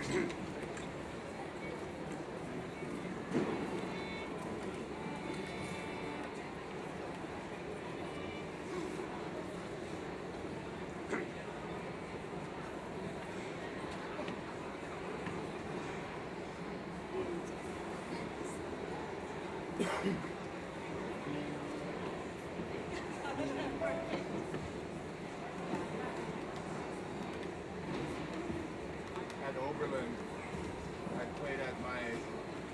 At Oberlin, I played at my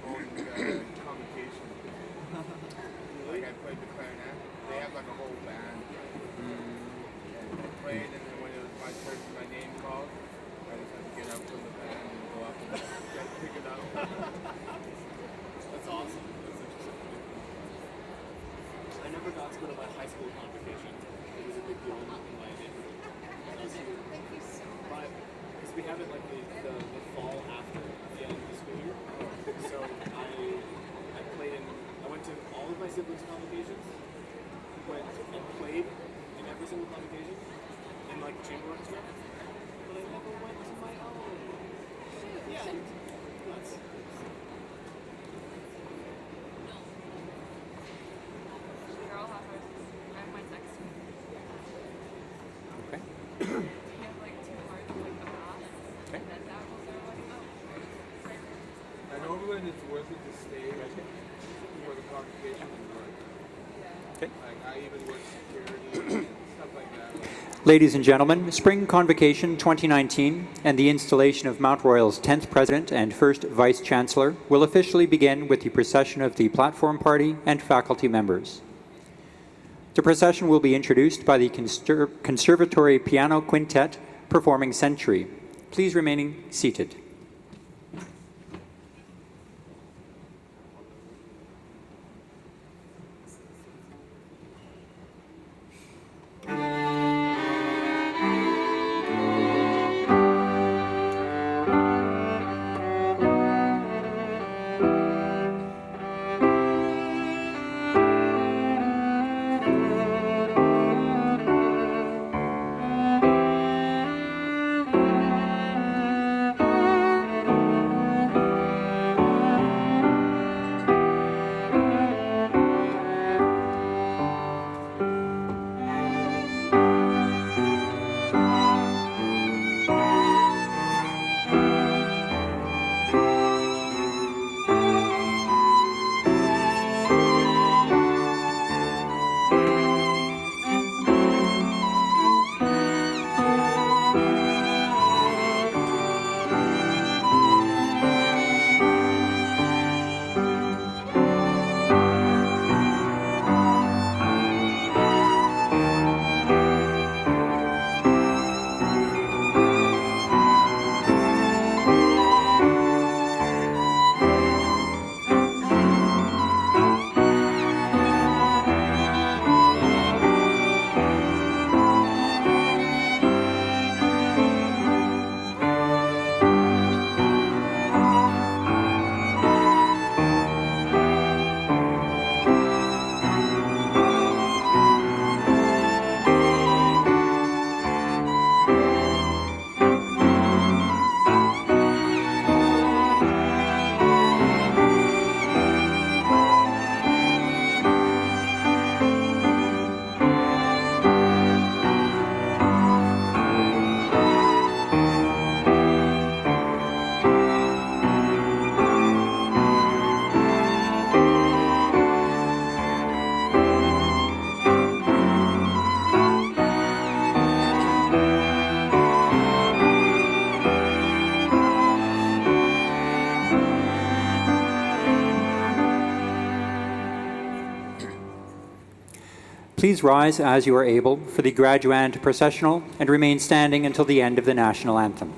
own convocation. Like I played the clarinet. They have like a whole band. And I played, and then when it was my turn, my name called, I just had to get up from the band and go up and pick it up. That's awesome. That's interesting. I never got to go to my high school convocation. It was a big deal in my neighborhood. Thank you so much. But because we have it like the fall after the end of the school year, so I played in. I went to all of my siblings' convocations. Went and played in every single convocation in like the chamber orchestra, but I never went to my own. Yeah, nuts. They're all half hours. I have my text. Okay. We have like 2 hours of like a math. Okay. And then that was like, oh. At Oberlin, it's worth it to stay for the convocation and work. Okay. Like I even work security and stuff like that. Ladies and gentlemen, Spring Convocation 2019 and the installation of Mount Royal's 10th President and first Vice Chancellor will officially begin with the procession of the Platform Party and faculty members. The procession will be introduced by the Conservatory Piano Quintet performing Century. Please remain seated. Please rise as you are able for the graduand processional and remain standing until the end of the national anthem.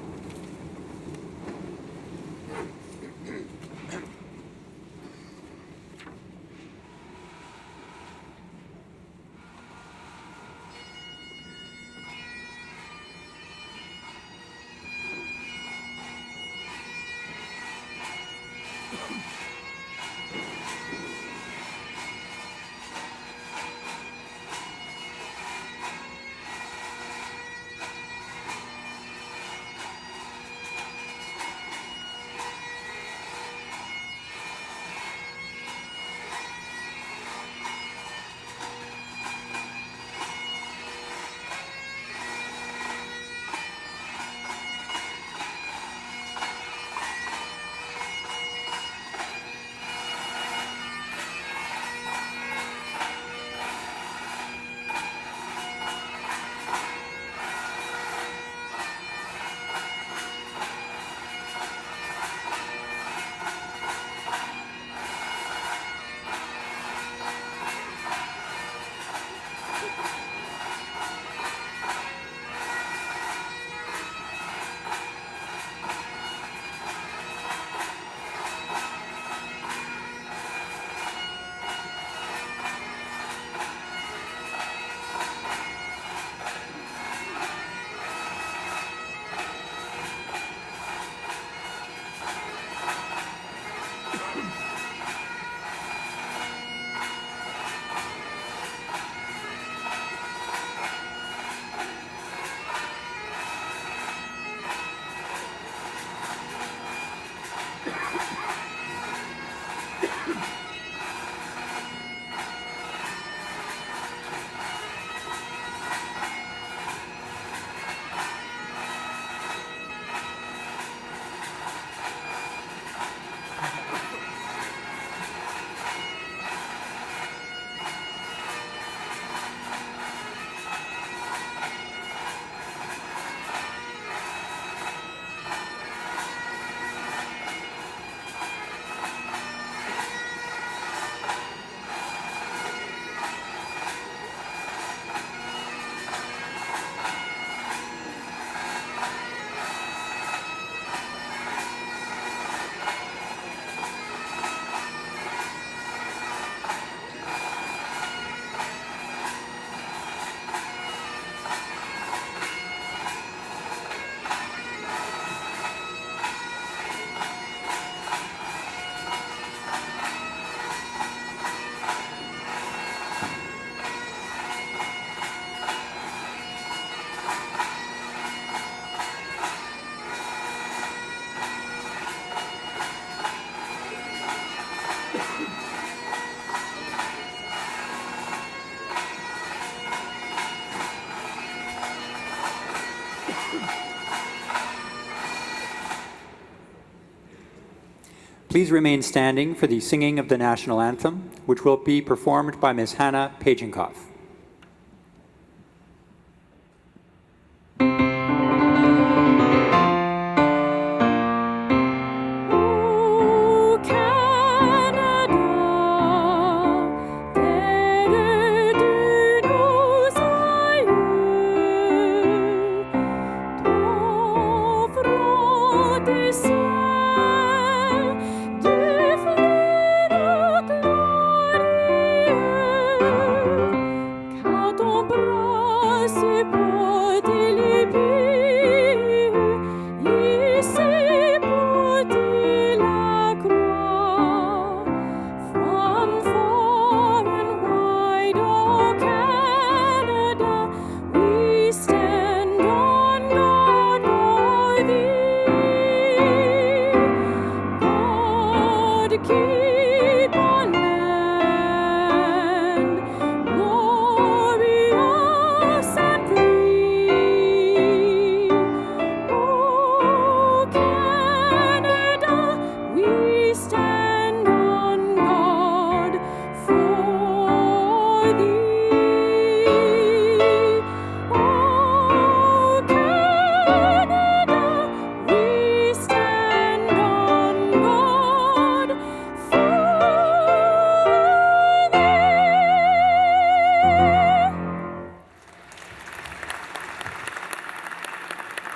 Please remain standing for the singing of the national anthem, which will be performed by Ms. Hannah Pajenkoff.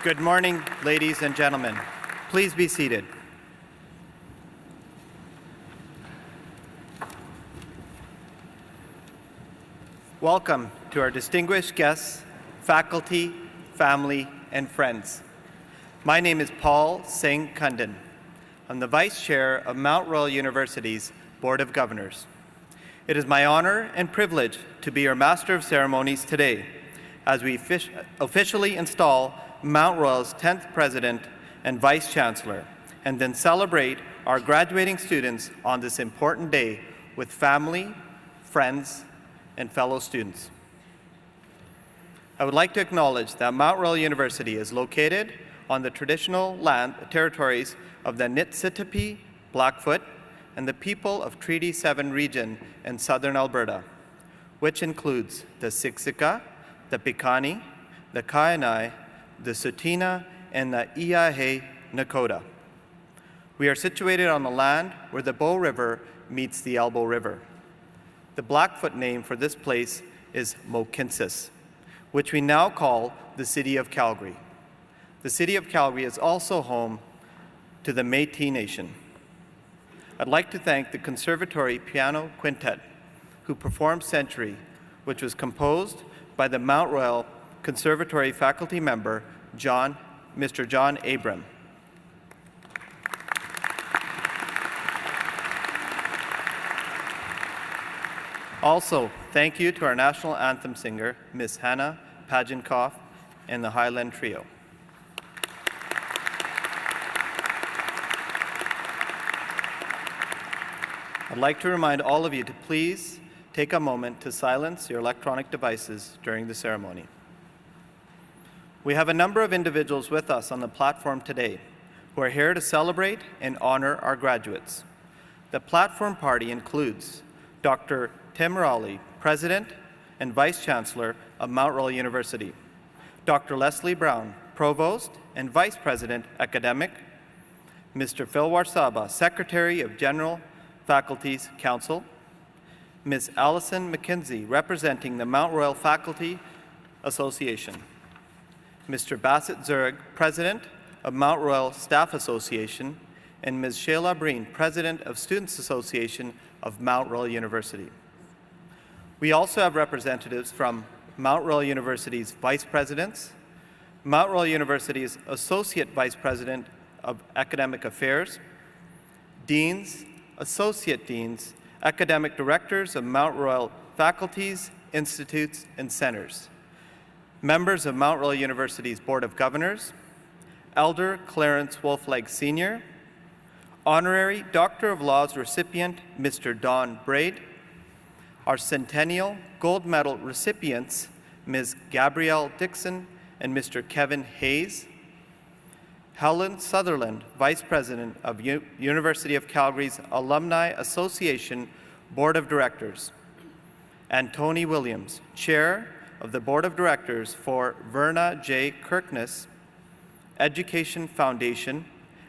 Good morning, ladies and gentlemen. Please be seated. Welcome to our distinguished guests, faculty, family, and friends. My name is Paul Singh Kundan. I'm the Vice Chair of Mount Royal University's Board of Governors. It is my honor and privilege to be your Master of Ceremonies today as we officially install Mount Royal's 10th President and Vice Chancellor, and then celebrate our graduating students on this important day with family, friends, and fellow students. I would like to acknowledge that Mount Royal University is located on the traditional territories of the Niitsitapi, Blackfoot, and the people of Treaty 7 region in southern Alberta, which includes the Siksika, the Piikani, the Kainai, the Tsuut'ina, and the Iahe Nakota. We are situated on the land where the Bow River meets the Elbow River. The Blackfoot name for this place is Mohkinstsis, which we now call the City of Calgary. The City of Calgary is also home to the Métis Nation. I'd like to thank the Conservatory Piano Quintet, who performed Century, which was composed by the Mount Royal Conservatory faculty member, Mr. John Abram. Also, thank you to our national anthem singer, Ms. Hannah Pajenkoff, and the Highland Trio. I'd like to remind all of you to please take a moment to silence your electronic devices during the ceremony. We have a number of individuals with us on the platform today who are here to celebrate and honor our graduates. The platform party includes Dr. Tim Rowley, President and Vice Chancellor of Mount Royal University, Dr. Leslie Brown, Provost and Vice President Academic, Mr. Phil Warsaba, Secretary of General Faculty's Council, Ms. Allison McKenzie, representing the Mount Royal Faculty Association, Mr. Bassett Zurich, President of Mount Royal Staff Association, and Ms. Shayla Breen, President of Students Association of Mount Royal University. We also have representatives from Mount Royal University's Vice Presidents, Mount Royal University's Associate Vice President of Academic Affairs, Deans, Associate Deans, Academic Directors of Mount Royal Faculties, Institutes, and Centers, members of Mount Royal University's Board of Governors, Elder Clarence Wolfleg Sr., Honorary Doctor of Laws recipient Mr. Don Braid, our Centennial Gold Medal recipients Ms. Gabrielle Dixon and Mr. Kevin Hayes. Helen Sutherland, Vice President of University of Calgary's Alumni Association Board of Directors. And Tony Williams, Chair of the Board of Directors for Verna J. Kirkness Education Foundation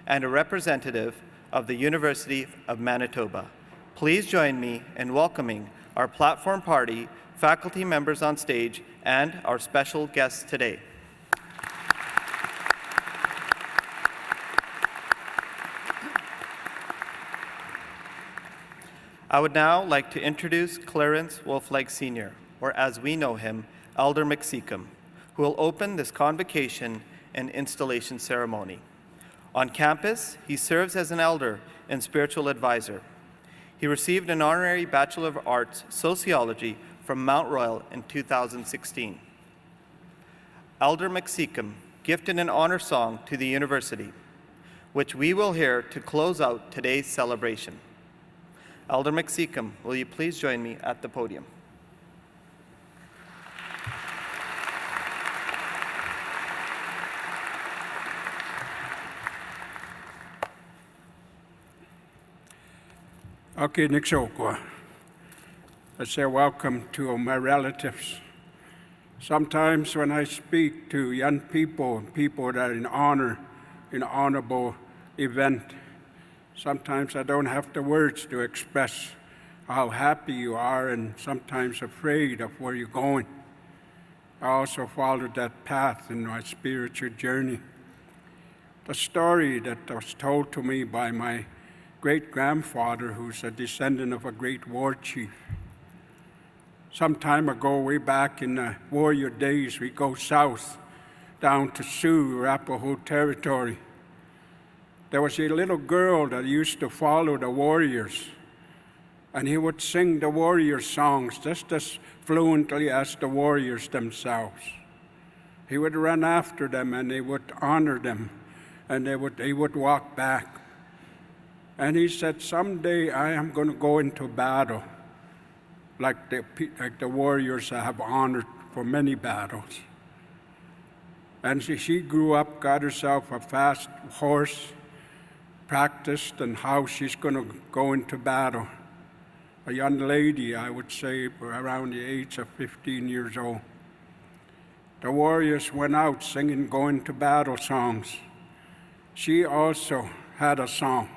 and a representative of the University of Manitoba. Please join me in welcoming our Platform Party faculty members on stage and our special guests today. I would now like to introduce Clarence Wolfleg Sr., or as we know him, Elder McSeacom, who will open this convocation and installation ceremony. On campus, he serves as an elder and spiritual advisor. He received an Honorary Bachelor of Arts Sociology from Mount Royal in 2016. Elder McSeacom gifted an honor song to the university, which we will hear to close out today's celebration. Elder McSeacom, will you please join me at the podium? Okay, Nixokwa. I say welcome to my relatives. Sometimes when I speak to young people, people that are in honor, in an honorable event, sometimes I don't have the words to express how happy you are and sometimes afraid of where you're going. I also followed that path in my spiritual journey. The story that was told to me by my great-grandfather, who's a descendant of a great war chief. Some time ago, way back in the warrior days, we go south, down to Sioux, Arapaho territory. There was a little girl that used to follow the warriors, and he would sing the warrior songs just as fluently as the warriors themselves. He would run after them, and they would honor them, and they would walk back. And he said, someday I am going to go into battle like the warriors I have honored for many battles. And she grew up, got herself a fast horse, practiced and how she's going to go into battle. A young lady, I would say, around the age of 15 years old. The warriors went out singing going to battle songs. She also had a song.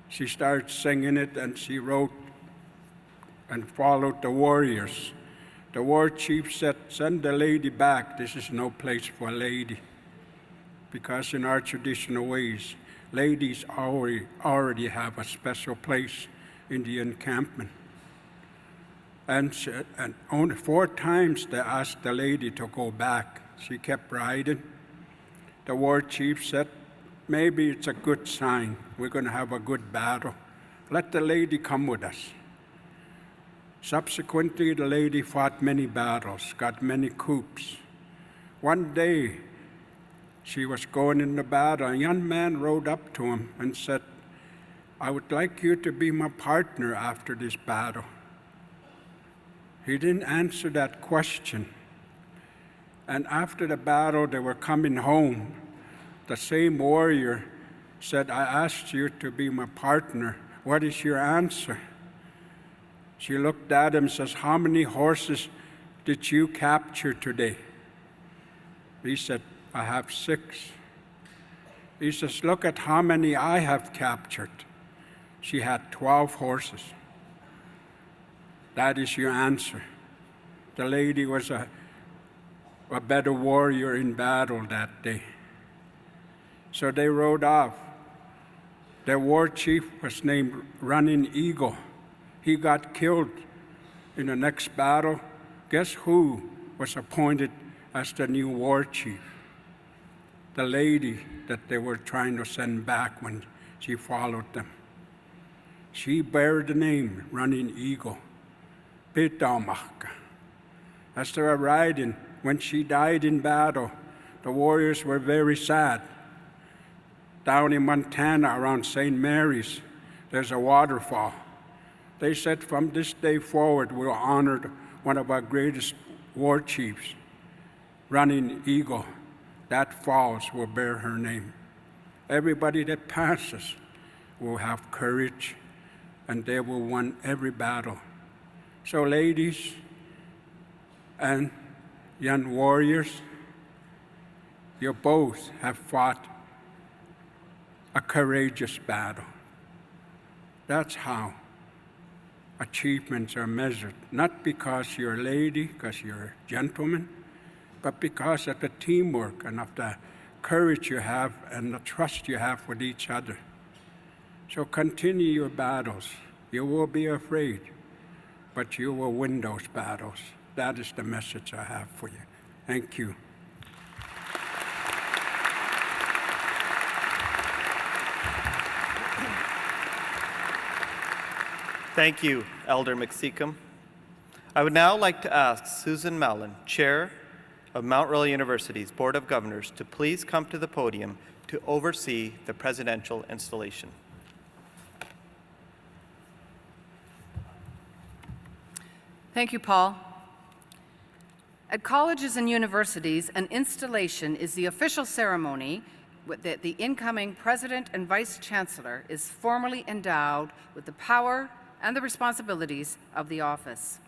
She started singing it, and she wrote and followed the warriors. The war chief said, send the lady back. This is no place for a lady. Because in our traditional ways, ladies already have a special place in the encampment. And only 4 times they asked the lady to go back. She kept riding. The war chief said, maybe it's a good sign. We're going to have a good battle. Let the lady come with us. Subsequently, the lady fought many battles, got many coups. One day, she was going in the battle. A young man rode up to him and said, I would like you to be my partner after this battle. He didn't answer that question. And after the battle, they were coming home. The same warrior said, I asked you to be my partner. What is your answer? She looked at him and says, how many horses did you capture today? He said, I have 6. He says, look at how many I have captured. She had 12 horses. That is your answer. The lady was a better warrior in battle that day. So they rode off. Their war chief was named Running Eagle. He got killed in the next battle. Guess who was appointed as the new war chief? The lady that they were trying to send back when she followed them. She bare the name Running Eagle. Pitamaka. As they were riding, when she died in battle, the warriors were very sad. Down in Montana around St. Mary's, there's a waterfall. They said from this day forward, we'll honor one of our greatest war chiefs, running eagle that falls will bear her name. Everybody that passes will have courage, and they will win every battle. So ladies and young warriors, you both have fought a courageous battle. That's how achievements are measured, not because you're a lady, because you're a gentleman, but because of the teamwork and of the courage you have and the trust you have with each other. So continue your battles. You will be afraid, but you will win those battles. That is the message I have for you. Thank you. Thank you, Elder McSeacom. I would now like to ask Susan Mallon, Chair of Mount Royal University's Board of Governors, to please come to the podium to oversee the presidential installation. Thank you, Paul. At colleges and universities, an installation is the official ceremony that the incoming President and Vice Chancellor is formally endowed with the power and the responsibilities of the office.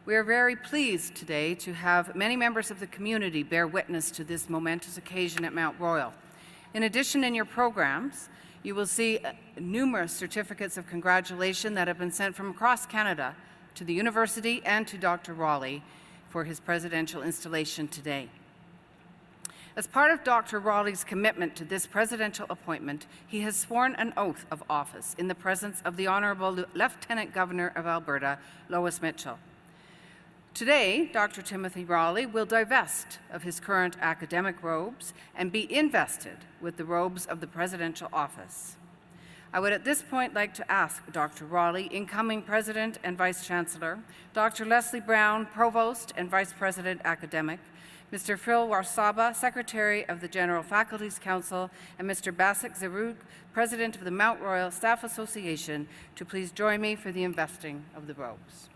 We are very pleased today to have many members of the community bear witness to this momentous occasion at Mount Royal. In addition, in your programs, you will see numerous certificates of congratulation that have been sent from across Canada to the university and to Dr. Raleigh for his presidential installation today. As part of Dr. Raleigh's commitment to this presidential appointment, he has sworn an oath of office in the presence of the Honorable Lieutenant Governor of Alberta, Lois Mitchell. Today, Dr. Timothy Raleigh will divest of his current academic robes and be invested with the robes of the presidential office. I would at this point like to ask Dr. Raleigh, incoming President and Vice Chancellor, Dr. Leslie Brown, Provost and Vice President Academic, Mr. Phil Warsaba, Secretary of the General Faculties Council, and Mr. Basak Zarug, President of the Mount Royal Staff Association, to please join me for the investing of the robes.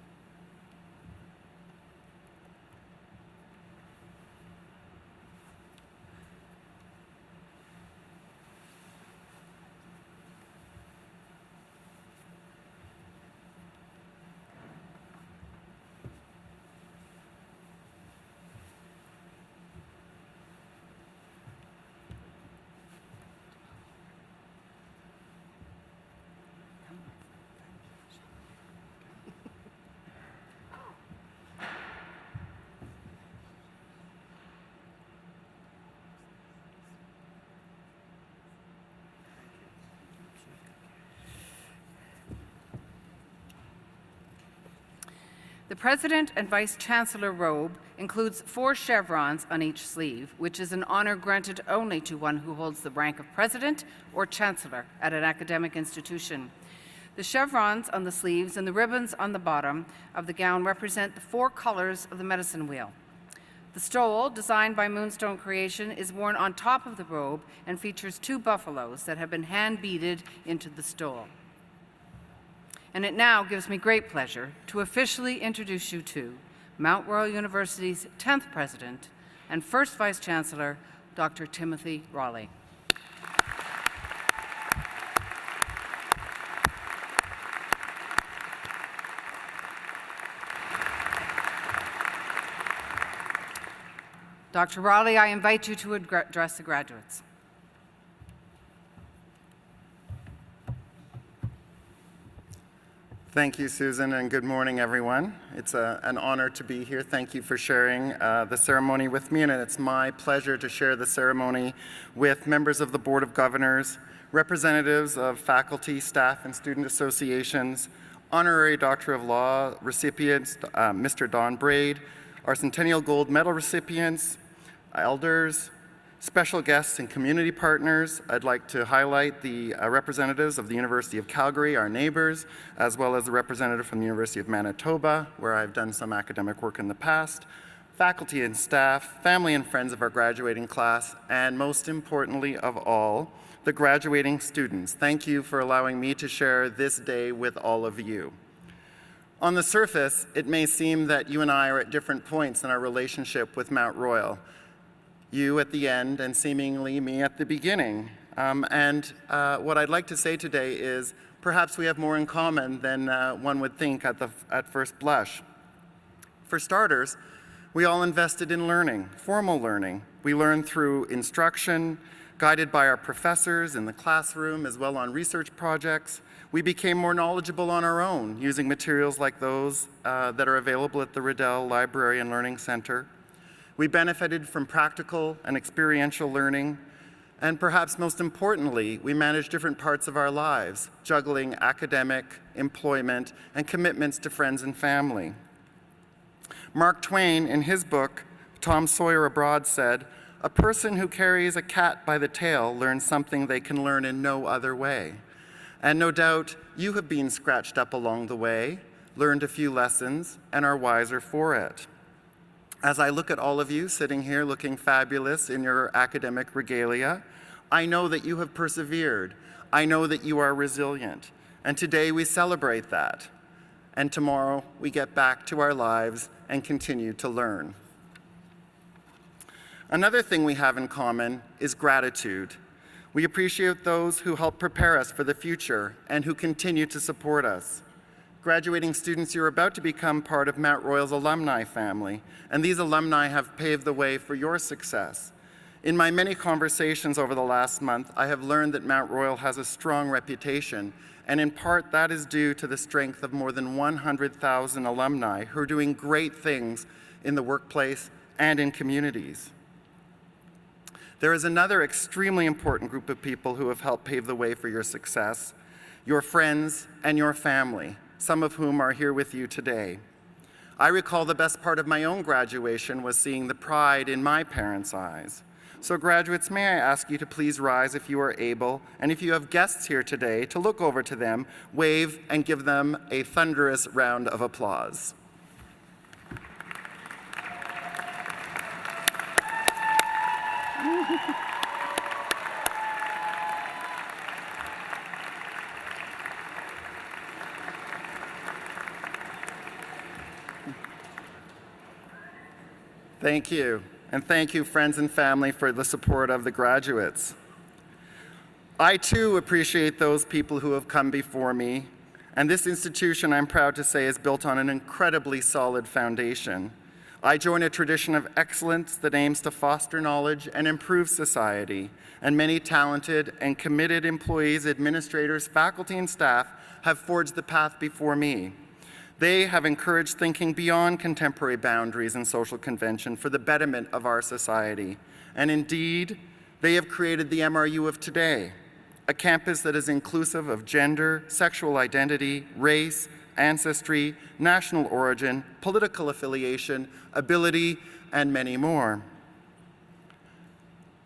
The President and Vice Chancellor robe includes 4 chevrons on each sleeve, which is an honor granted only to one who holds the rank of President or Chancellor at an academic institution. The chevrons on the sleeves and the ribbons on the bottom of the gown represent the 4 colors of the medicine wheel. The stole, designed by Moonstone Creation, is worn on top of the robe and features 2 buffaloes that have been hand-beaded into the stole. And it now gives me great pleasure to officially introduce you to Mount Royal University's 10th President and first Vice Chancellor, Dr. Timothy Raleigh. Dr. Raleigh, I invite you to address the graduates. Thank you, Susan, and good morning, everyone. It's an honor to be here. Thank you for sharing the ceremony with me, and it's my pleasure to share the ceremony with members of the Board of Governors, representatives of faculty, staff, and student associations, Honorary Doctor of Law recipients, Mr. Don Braid, our Centennial Gold Medal recipients, elders, special guests and community partners. I'd like to highlight the representatives of the University of Calgary, our neighbors, as well as the representative from the University of Manitoba, where I've done some academic work in the past, faculty and staff, family and friends of our graduating class, and most importantly of all, the graduating students. Thank you for allowing me to share this day with all of you. On the surface, it may seem that you and I are at different points in our relationship with Mount Royal. you at the end and seemingly me at the beginning. What I'd like to say today is perhaps we have more in common than one would think at first blush. For starters, we all invested in learning, formal learning. We learned through instruction, guided by our professors in the classroom, as well on research projects. We became more knowledgeable on our own, using materials like those that are available at the Riddell Library and Learning Center. We benefited from practical and experiential learning, and perhaps most importantly, we managed different parts of our lives, juggling academic, employment, and commitments to friends and family. Mark Twain, in his book, Tom Sawyer Abroad, said, "A person who carries a cat by the tail learns something they can learn in no other way." And no doubt, you have been scratched up along the way, learned a few lessons, and are wiser for it. As I look at all of you sitting here looking fabulous in your academic regalia, I know that you have persevered. I know that you are resilient. And today we celebrate that. And tomorrow we get back to our lives and continue to learn. Another thing we have in common is gratitude. We appreciate those who help prepare us for the future and who continue to support us. Graduating students, you're about to become part of Mount Royal's alumni family, and these alumni have paved the way for your success. In my many conversations over the last month, I have learned that Mount Royal has a strong reputation, and in part that is due to the strength of more than 100,000 alumni who are doing great things in the workplace and in communities. There is another extremely important group of people who have helped pave the way for your success, your friends and your family, some of whom are here with you today. I recall the best part of my own graduation was seeing the pride in my parents' eyes. So graduates, may I ask you to please rise if you are able, and if you have guests here today, to look over to them, wave, and give them a thunderous round of applause. Thank you, and thank you, friends and family, for the support of the graduates. I too appreciate those people who have come before me, and this institution, I'm proud to say, is built on an incredibly solid foundation. I join a tradition of excellence that aims to foster knowledge and improve society, and many talented and committed employees, administrators, faculty, and staff have forged the path before me. They have encouraged thinking beyond contemporary boundaries and social convention for the betterment of our society. And indeed, they have created the MRU of today, a campus that is inclusive of gender, sexual identity, race, ancestry, national origin, political affiliation, ability, and many more.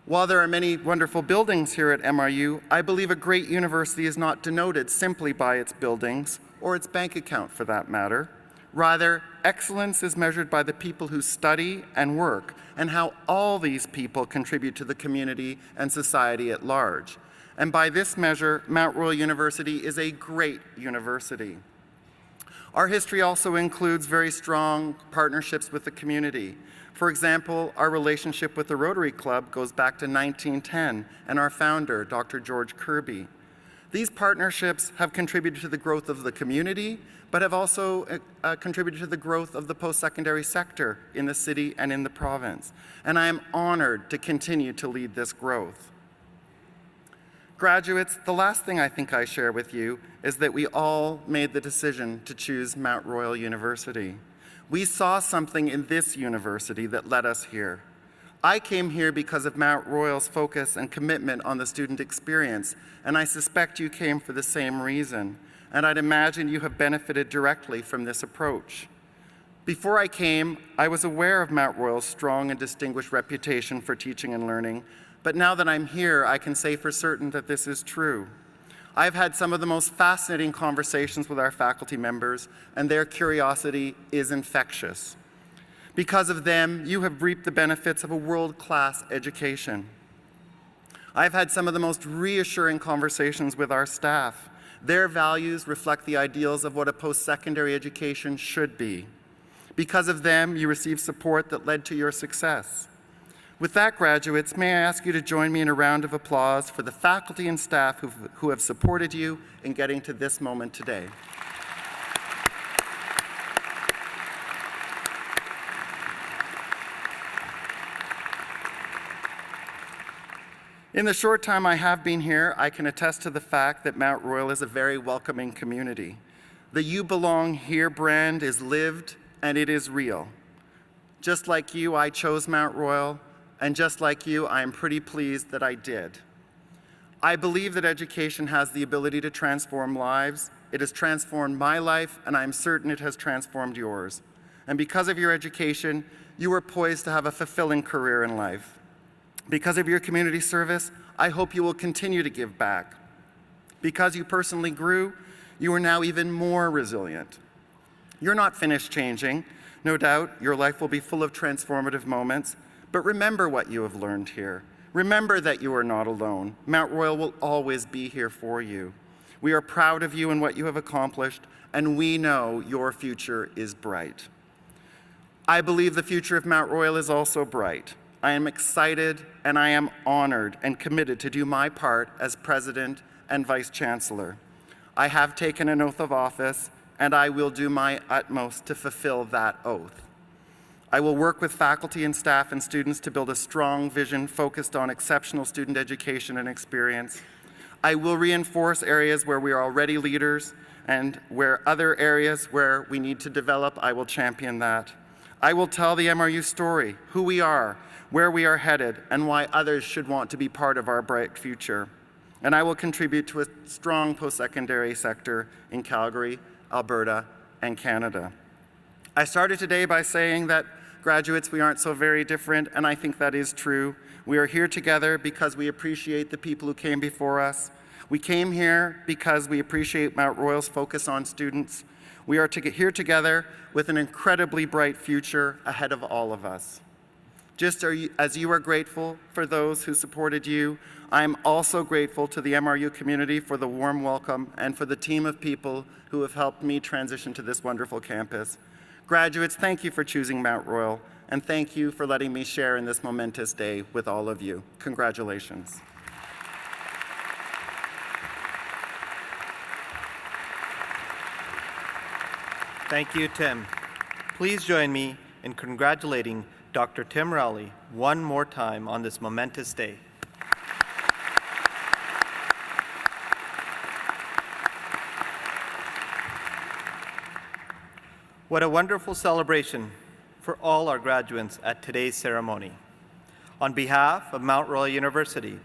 While there are many wonderful buildings here at MRU, I believe a great university is not denoted simply by its buildings, or its bank account for that matter. Rather, excellence is measured by the people who study and work, and how all these people contribute to the community and society at large. And by this measure, Mount Royal University is a great university. Our history also includes very strong partnerships with the community. For example, our relationship with the Rotary Club goes back to 1910, and our founder, Dr. George Kirby. These partnerships have contributed to the growth of the community, but have also contributed to the growth of the post-secondary sector in the city and in the province. And I am honored to continue to lead this growth. Graduates, the last thing I think I share with you is that we all made the decision to choose Mount Royal University. We saw something in this university that led us here. I came here because of Mount Royal's focus and commitment on the student experience, and I suspect you came for the same reason, and I'd imagine you have benefited directly from this approach. Before I came, I was aware of Mount Royal's strong and distinguished reputation for teaching and learning, but now that I'm here, I can say for certain that this is true. I've had some of the most fascinating conversations with our faculty members, and their curiosity is infectious. Because of them, you have reaped the benefits of a world-class education. I've had some of the most reassuring conversations with our staff. Their values reflect the ideals of what a post-secondary education should be. Because of them, you received support that led to your success. With that, graduates, may I ask you to join me in a round of applause for the faculty and staff who have supported you in getting to this moment today. In the short time I have been here, I can attest to the fact that Mount Royal is a very welcoming community. The You Belong Here brand is lived and it is real. Just like you, I chose Mount Royal, and just like you, I am pretty pleased that I did. I believe that education has the ability to transform lives. It has transformed my life, and I am certain it has transformed yours. And because of your education, you are poised to have a fulfilling career in life. Because of your community service, I hope you will continue to give back. Because you personally grew, you are now even more resilient. You're not finished changing. No doubt, your life will be full of transformative moments, but remember what you have learned here. Remember that you are not alone. Mount Royal will always be here for you. We are proud of you and what you have accomplished, and we know your future is bright. I believe the future of Mount Royal is also bright. I am excited and I am honored and committed to do my part as President and Vice Chancellor. I have taken an oath of office and I will do my utmost to fulfill that oath. I will work with faculty and staff and students to build a strong vision focused on exceptional student education and experience. I will reinforce areas where we are already leaders, and where other areas where we need to develop, I will champion that. I will tell the MRU story, who we are, where we are headed, and why others should want to be part of our bright future. And I will contribute to a strong post-secondary sector in Calgary, Alberta, and Canada. I started today by saying that, graduates, we aren't so very different, and I think that is true. We are here together because we appreciate the people who came before us. We came here because we appreciate Mount Royal's focus on students. We are here together with an incredibly bright future ahead of all of us. Just as you are grateful for those who supported you, I am also grateful to the MRU community for the warm welcome and for the team of people who have helped me transition to this wonderful campus. Graduates, thank you for choosing Mount Royal, and thank you for letting me share in this momentous day with all of you. Congratulations. Thank you, Tim. Please join me in congratulating Dr. Tim Rowley one more time on this momentous day. What a wonderful celebration for all our graduates at today's ceremony. On behalf of Mount Royal University,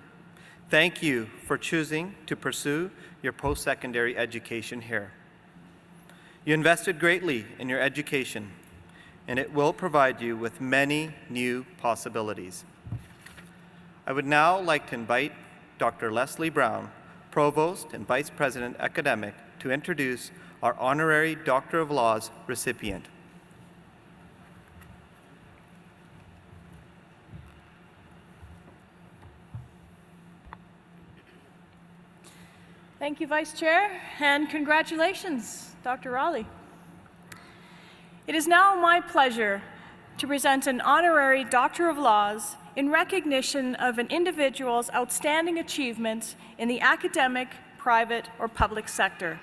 thank you for choosing to pursue your post-secondary education here. You invested greatly in your education, and it will provide you with many new possibilities. I would now like to invite Dr. Leslie Brown, Provost and Vice President Academic, to introduce our Honorary Doctor of Laws recipient. Thank you, Vice Chair, and congratulations, Dr. Rowley. It is now my pleasure to present an Honorary Doctor of Laws in recognition of an individual's outstanding achievements in the academic, private, or public sector.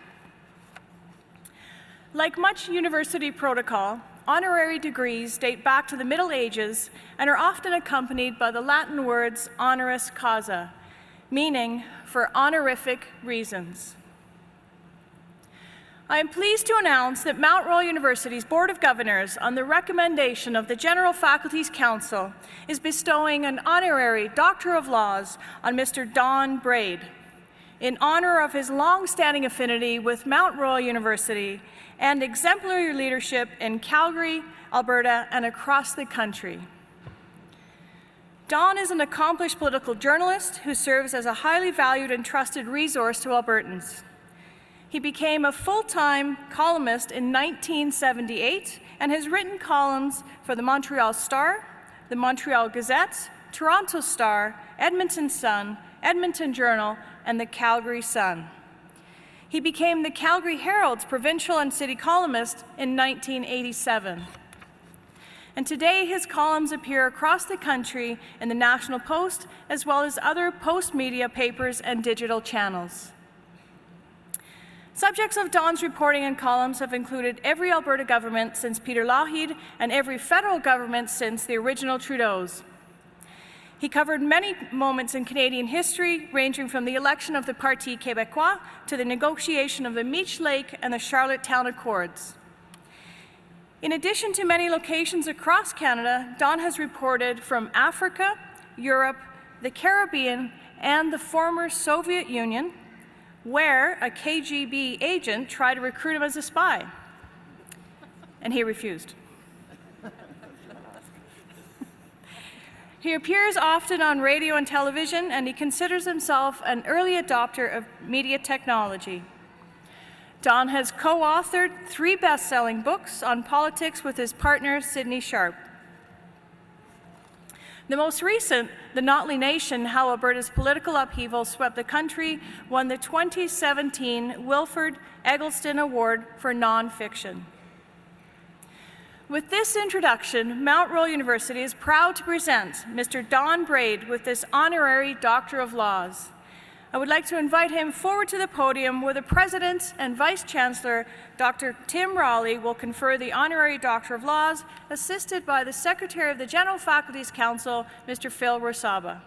Like much university protocol, honorary degrees date back to the Middle Ages and are often accompanied by the Latin words honoris causa, meaning for honorific reasons. I am pleased to announce that Mount Royal University's Board of Governors, on the recommendation of the General Faculty's Council, is bestowing an Honorary Doctor of Laws on Mr. Don Braid in honor of his long-standing affinity with Mount Royal University and exemplary leadership in Calgary, Alberta, and across the country. Don is an accomplished political journalist who serves as a highly valued and trusted resource to Albertans. He became a full-time columnist in 1978 and has written columns for the Montreal Star, the Montreal Gazette, Toronto Star, Edmonton Sun, Edmonton Journal, and the Calgary Sun. He became the Calgary Herald's provincial and city columnist in 1987. And today his columns appear across the country in the National Post, as well as other post-media papers and digital channels. Subjects of Don's reporting and columns have included every Alberta government since Peter Lougheed and every federal government since the original Trudeau's. He covered many moments in Canadian history, ranging from the election of the Parti Québécois to the negotiation of the Meech Lake and the Charlottetown Accords. In addition to many locations across Canada, Don has reported from Africa, Europe, the Caribbean, and the former Soviet Union, where a KGB agent tried to recruit him as a spy, and he refused. He appears often on radio and television, and he considers himself an early adopter of media technology. Don has co-authored 3 best-selling books on politics with his partner, Sydney Sharp. The most recent, The Notley Nation, How Alberta's Political Upheaval Swept the Country, won the 2017 Wilford Eggleston Award for Nonfiction. With this introduction, Mount Royal University is proud to present Mr. Don Braid with this Honorary Doctor of Laws. I would like to invite him forward to the podium where the President and Vice Chancellor, Dr. Tim Rowley, will confer the Honorary Doctor of Laws, assisted by the Secretary of the General Faculties Council, Mr. Phil Rosaba.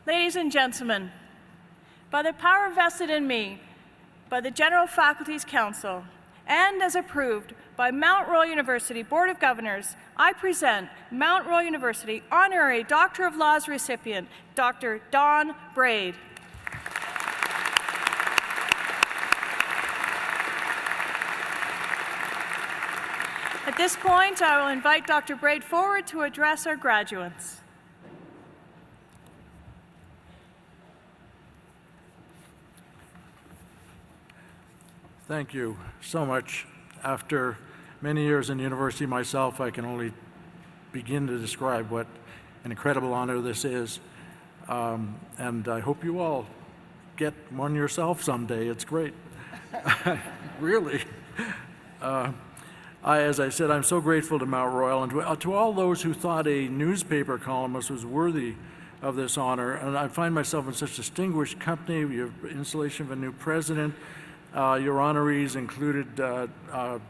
Ladies and gentlemen, by the power vested in me by the General Faculties Council and as approved by Mount Royal University Board of Governors, I present Mount Royal University Honorary Doctor of Laws recipient, Dr. Don Braid. At this point, I will invite Dr. Braid forward to address our graduates. Thank you so much. After many years in university myself, I can only begin to describe what an incredible honor this is. And I hope you all get one yourself someday. It's great. Really. As I said, I'm so grateful to Mount Royal and to all those who thought a newspaper columnist was worthy of this honor. And I find myself in such distinguished company. We have installation of a new president. Your honorees included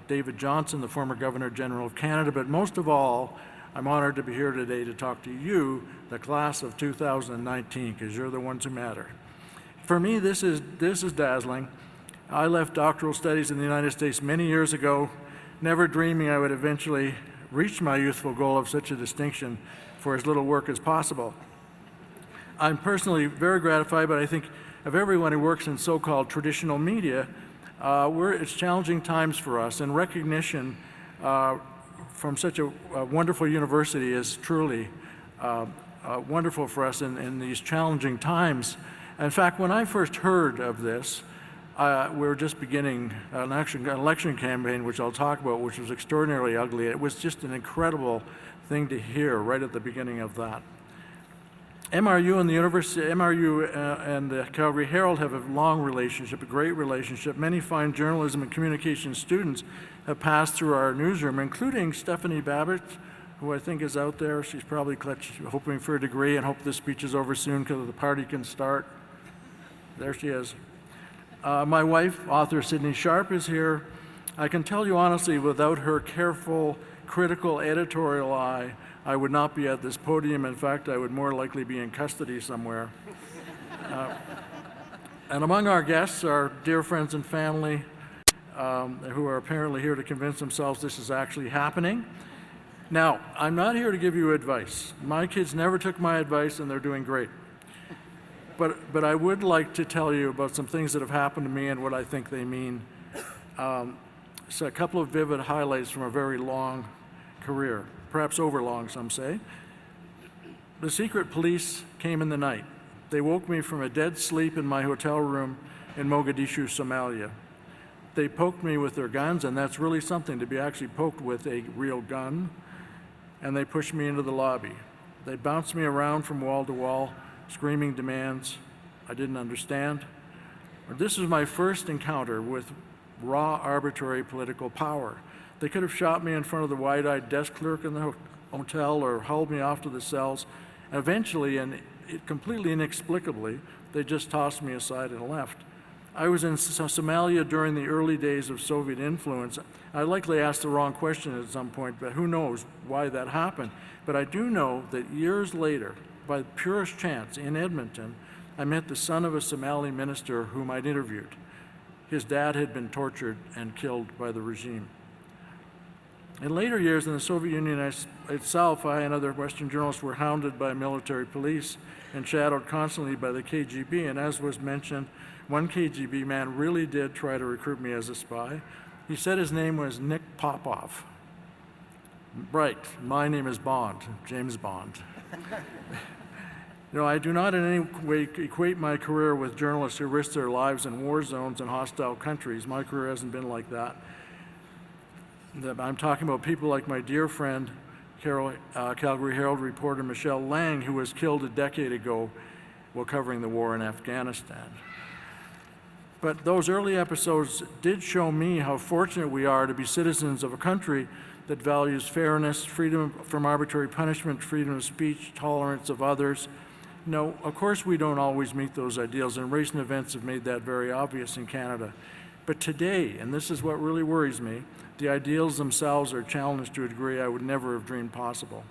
David Johnson, the former Governor General of Canada, but most of all, I'm honored to be here today to talk to you, the class of 2019, because you're the ones who matter. For me, this is dazzling. I left doctoral studies in the United States many years ago, never dreaming I would eventually reach my youthful goal of such a distinction for as little work as possible. I'm personally very gratified, but I think of everyone who works in so-called traditional media, it's challenging times for us, and recognition from such a wonderful university is truly wonderful for us in these challenging times. In fact, when I first heard of this, we were just beginning an election campaign, which I'll talk about, which was extraordinarily ugly. It was just an incredible thing to hear right at the beginning of that. MRU and the Calgary Herald have a long relationship, a great relationship. Many fine journalism and communication students have passed through our newsroom, including Stephanie Babbitt, who I think is out there. She's probably hoping for a degree and hope this speech is over soon because the party can start. There she is. My wife, author Sydney Sharp, is here. I can tell you honestly, without her careful, critical editorial eye, I would not be at this podium. In fact, I would more likely be in custody somewhere. And among our guests are dear friends and family who are apparently here to convince themselves this is actually happening. Now, I'm not here to give you advice. My kids never took my advice, and they're doing great. but I would like to tell you about some things that have happened to me and what I think they mean. So a couple of vivid highlights from a very long career, perhaps overlong, some say. The secret police came in the night. They woke me from a dead sleep in my hotel room in Mogadishu, Somalia. They poked me with their guns, and that's really something, to be actually poked with a real gun, and they pushed me into the lobby. They bounced me around from wall to wall, screaming demands I didn't understand. This was my first encounter with raw, arbitrary political power. They could have shot me in front of the wide-eyed desk clerk in the hotel or hauled me off to the cells. Eventually, and completely inexplicably, they just tossed me aside and left. I was in Somalia during the early days of Soviet influence. I likely asked the wrong question at some point, but who knows why that happened. But I do know that years later, by purest chance, in Edmonton, I met the son of a Somali minister whom I'd interviewed. His dad had been tortured and killed by the regime. In later years in the Soviet Union itself, I and other Western journalists were hounded by military police and shadowed constantly by the KGB. And as was mentioned, one KGB man really did try to recruit me as a spy. He said his name was Nick Popov. Right, my name is Bond, James Bond. You know, I do not in any way equate my career with journalists who risk their lives in war zones in hostile countries. My career hasn't been like that. I'm talking about people like my dear friend, Calgary Herald reporter Michelle Lang, who was killed a decade ago while covering the war in Afghanistan. But those early episodes did show me how fortunate we are to be citizens of a country that values fairness, freedom from arbitrary punishment, freedom of speech, tolerance of others. No, of course we don't always meet those ideals, and recent events have made that very obvious in Canada. But today, and this is what really worries me, the ideals themselves are challenged to a degree I would never have dreamed possible.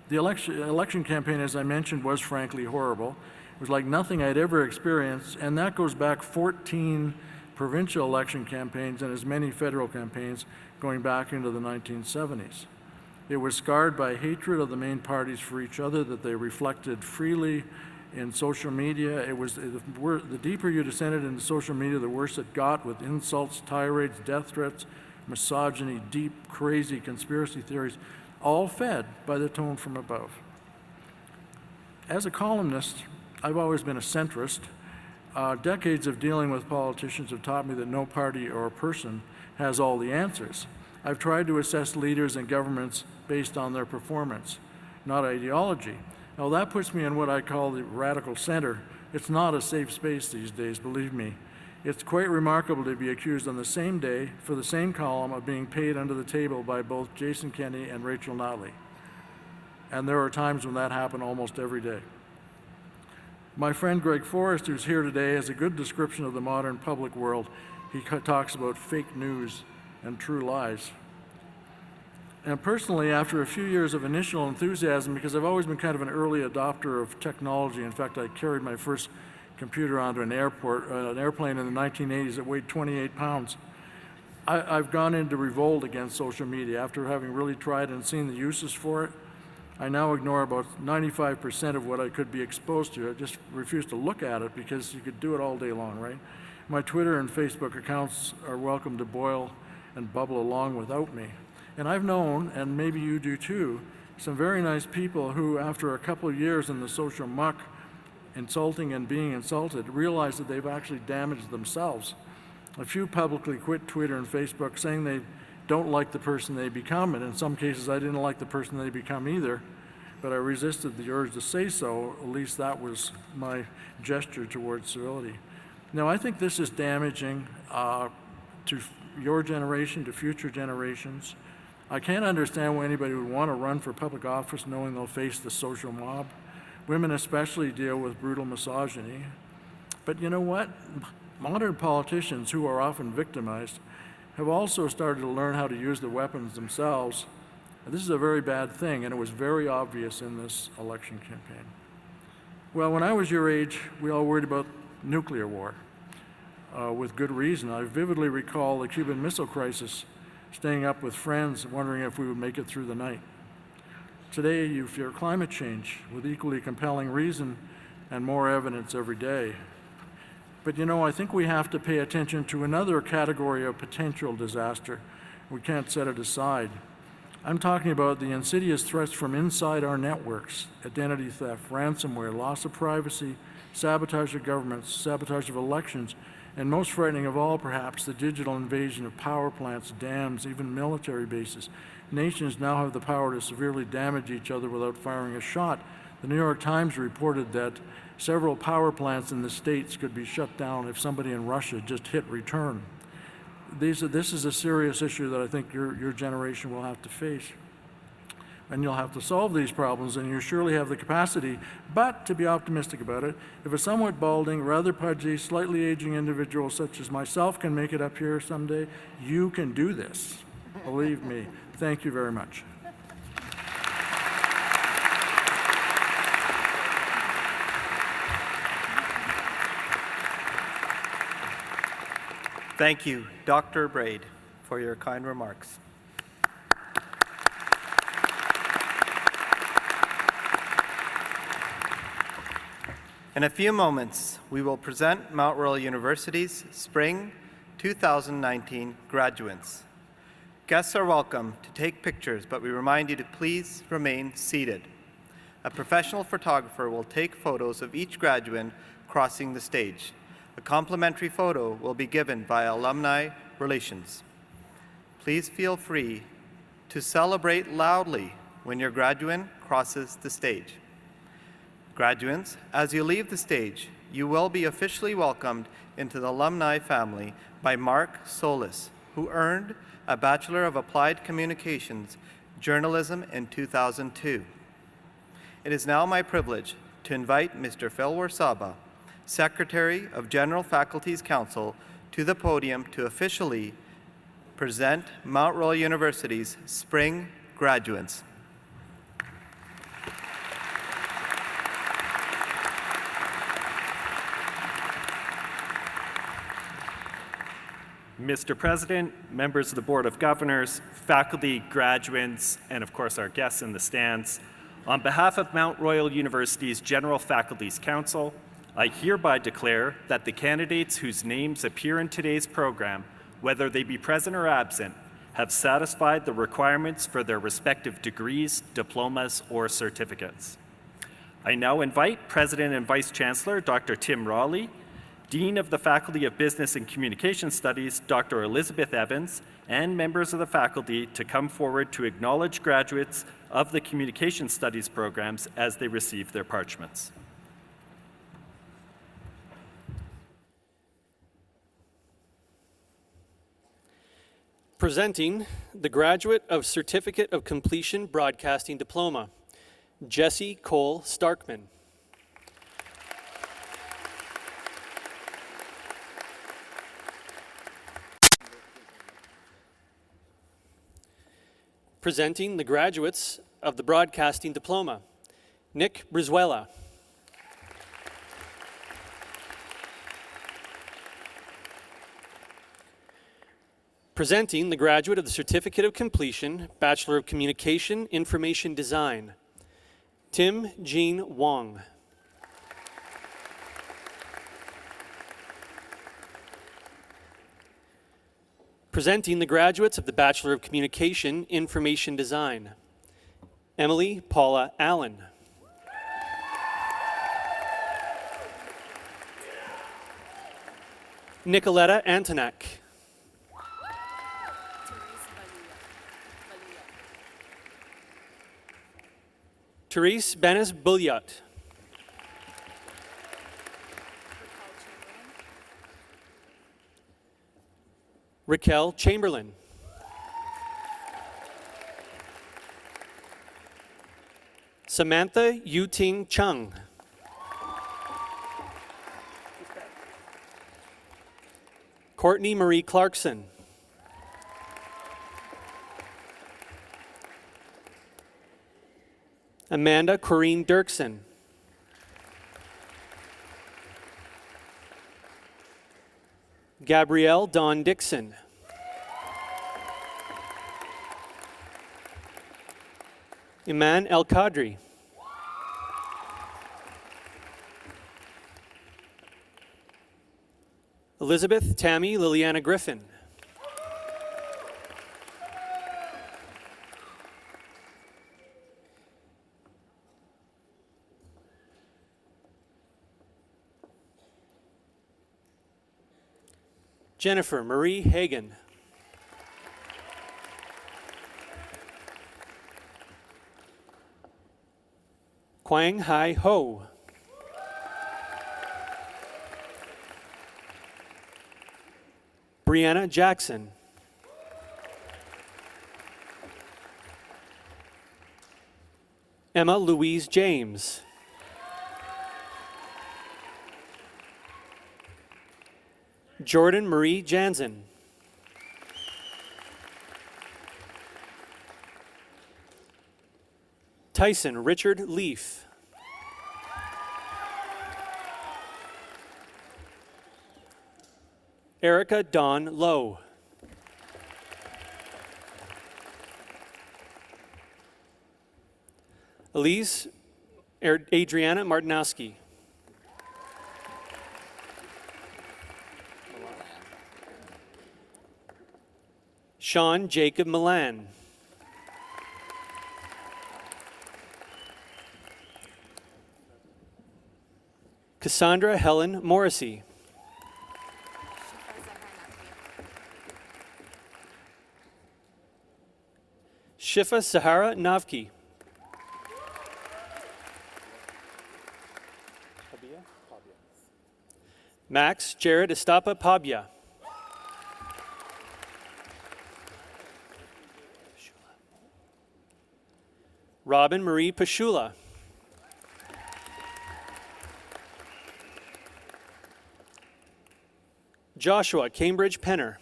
The election campaign, as I mentioned, was frankly horrible. It was like nothing I'd ever experienced, and that goes back 14 provincial election campaigns and as many federal campaigns going back into the 1970s. It was scarred by hatred of the main parties for each other that they reflected freely in social media. It was the deeper you descended into social media, the worse it got, with insults, tirades, death threats, misogyny, deep, crazy conspiracy theories, all fed by the tone from above. As a columnist, I've always been a centrist. Decades of dealing with politicians have taught me that no party or person has all the answers. I've tried to assess leaders and governments based on their performance, not ideology. Now that puts me in what I call the radical center. It's not a safe space these days, believe me. It's quite remarkable to be accused on the same day for the same column of being paid under the table by both Jason Kenney and Rachel Notley. And there are times when that happened almost every day. My friend Greg Forrest, who's here today, has a good description of the modern public world. He talks about fake news and true lies. And personally, after a few years of initial enthusiasm, because I've always been kind of an early adopter of technology. In fact, I carried my first computer onto an airplane in the 1980s that weighed 28 pounds. I've gone into revolt against social media. After having really tried and seen the uses for it, I now ignore about 95% of what I could be exposed to. I just refuse to look at it because you could do it all day long, right? My Twitter and Facebook accounts are welcome to boil and bubble along without me. And I've known, and maybe you do too, some very nice people who, after a couple of years in the social muck, insulting and being insulted, realize that they've actually damaged themselves. A few publicly quit Twitter and Facebook saying they don't like the person they become, and in some cases I didn't like the person they become either, but I resisted the urge to say so. At least that was my gesture towards civility. Now, I think this is damaging to your generation, to future generations. I can't understand why anybody would want to run for public office knowing they'll face the social mob. Women especially deal with brutal misogyny. But you know what? Modern politicians, who are often victimized, have also started to learn how to use the weapons themselves. And this is a very bad thing, and it was very obvious in this election campaign. Well, when I was your age, we all worried about nuclear war, with good reason. I vividly recall the Cuban Missile Crisis, staying up with friends, wondering if we would make it through the night. Today, you fear climate change with equally compelling reason and more evidence every day. But you know, I think we have to pay attention to another category of potential disaster. We can't set it aside. I'm talking about the insidious threats from inside our networks: identity theft, ransomware, loss of privacy, sabotage of governments, sabotage of elections, and most frightening of all, perhaps, the digital invasion of power plants, dams, even military bases. Nations now have the power to severely damage each other without firing a shot. The New York Times reported that several power plants in the States could be shut down if somebody in Russia just hit return. This is a serious issue that I think your generation will have to face. And you'll have to solve these problems, and you surely have the capacity. But to be optimistic about it, if a somewhat balding, rather pudgy, slightly aging individual such as myself can make it up here someday, you can do this. Believe me. Thank you very much. Thank you, Dr. Braid, for your kind remarks. In a few moments, we will present Mount Royal University's Spring 2019 graduates. Guests are welcome to take pictures, but we remind you to please remain seated. A professional photographer will take photos of each graduate crossing the stage. A complimentary photo will be given by Alumni Relations. Please feel free to celebrate loudly when your graduate crosses the stage. Graduates, as you leave the stage, you will be officially welcomed into the alumni family by Mark Solis, who earned a Bachelor of Applied Communications Journalism in 2002. It is now my privilege to invite Mr. Phil Warsaba, Secretary of General Faculty's Council, to the podium to officially present Mount Royal University's spring graduates. Mr. President, members of the Board of Governors, faculty, graduates, and of course our guests in the stands, on behalf of Mount Royal University's General Faculty's Council, I hereby declare that the candidates whose names appear in today's program, whether they be present or absent, have satisfied the requirements for their respective degrees, diplomas, or certificates. I now invite President and Vice Chancellor Dr. Tim Raleigh, Dean of the Faculty of Business and Communication Studies, Dr. Elizabeth Evans, and members of the faculty to come forward to acknowledge graduates of the Communication Studies programs as they receive their parchments. Presenting the graduate of Certificate of Completion Broadcasting Diploma, Jesse Cole Starkman. Presenting the graduates of the Broadcasting Diploma, Nick Brizuela. Presenting the graduate of the Certificate of Completion, Bachelor of Communication Information Design, Tim Jean Wong. Presenting the graduates of the Bachelor of Communication Information Design, Emily Paula Allen. Nicoletta Antonak. Therese Benes Bulliot. Raquel Chamberlain. Samantha Yuting Chung. Courtney Marie Clarkson. Amanda Corrine Dirksen. Gabrielle Dawn Dixon. Iman El Kadri. Elizabeth Tammy Liliana Griffin. Jennifer Marie Hagan. Quang Hai Ho. Brianna Jackson. Emma Louise James. Jordan Marie Jansen. Tyson Richard Leaf. Erica Dawn Lowe. Elise Adriana Martinowski. Sean Jacob Milan. Cassandra Helen Morrissey. Shifa Sahara Navki. Max Jared Estapa Pabia. Robin Marie Pashula. Joshua Cambridge Penner.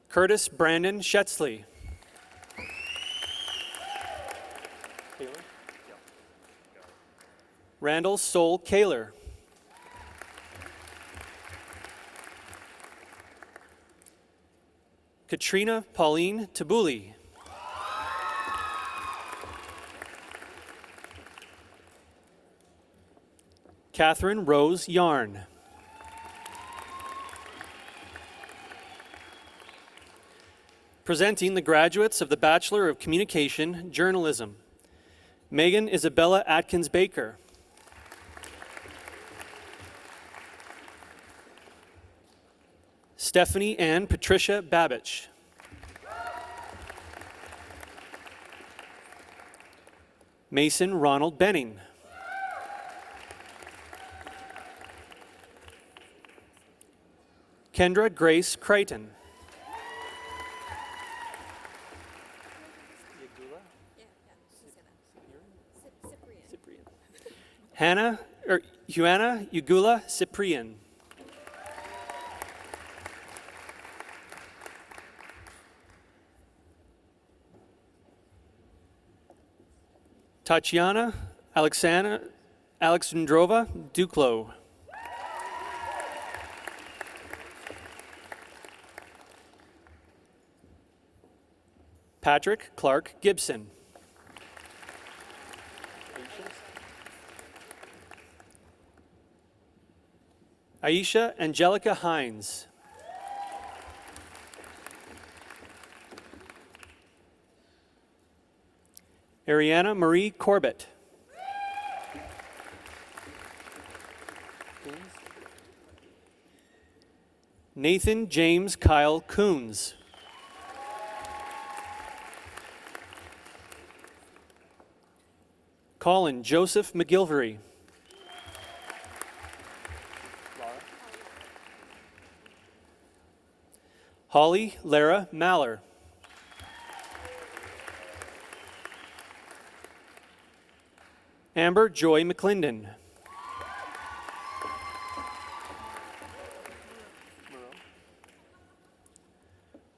Curtis Brandon Shetzley. Randall Sol Kaler. Katrina Pauline Tabuli. Catherine Rose Yarn. Presenting the graduates of the Bachelor of Communication, Journalism. Megan Isabella Atkins Baker. Stephanie Ann Patricia Babich. Mason Ronald Benning. Kendra Grace Crichton. Juana Ugula Cyprian. Tatiana Alexandrova Duclos. Patrick Clark Gibson. Aisha Angelica Hines. Ariana Marie Corbett. Nathan James Kyle Coons. Colin Joseph McGilvery. Holly Lara Maller. Amber Joy McClendon.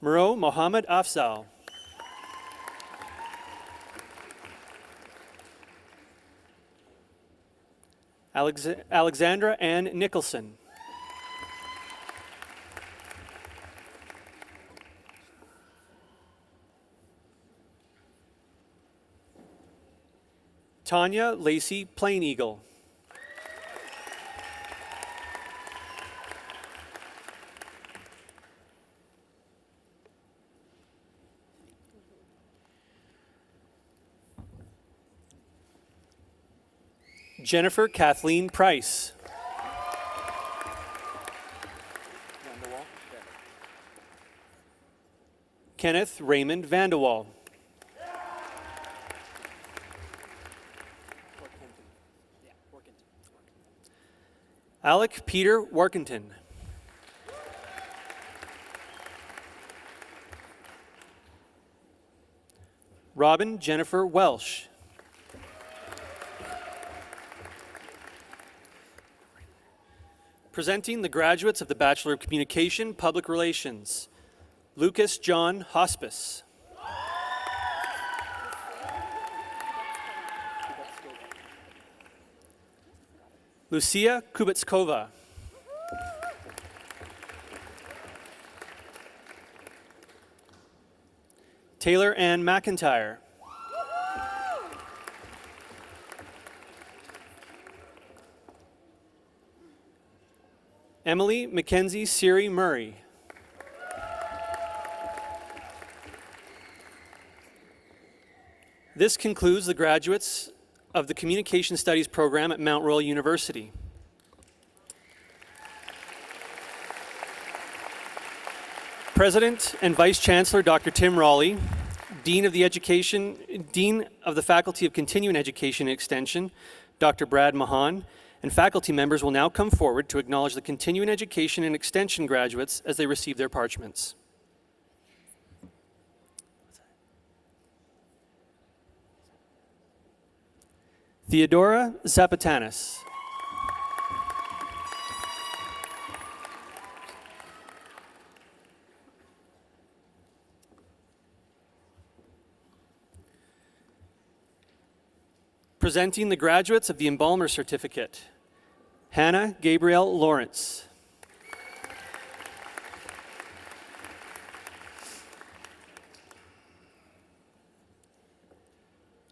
Muro Mohammed Afzal. Alexandra Ann Nicholson. Tanya Lacey Plain Eagle. Jennifer Kathleen Price. Kenneth Raymond Vandewall. Alec Peter Warkenton. Robin Jennifer Welsh. Presenting the graduates of the Bachelor of Communication, Public Relations, Lucas John Hospice. Lucia Kubitskova. Taylor Ann McIntyre. Emily Mackenzie Siri Murray. This concludes the graduates of the Communication Studies program at Mount Royal University. President and Vice Chancellor Dr. Tim Raleigh, Dean of the Faculty of Continuing Education and Extension, Dr. Brad Mahan, and faculty members will now come forward to acknowledge the continuing education and extension graduates as they receive their parchments. Theodora Zapatanis. Presenting the graduates of the Embalmer Certificate, Hannah Gabrielle Lawrence.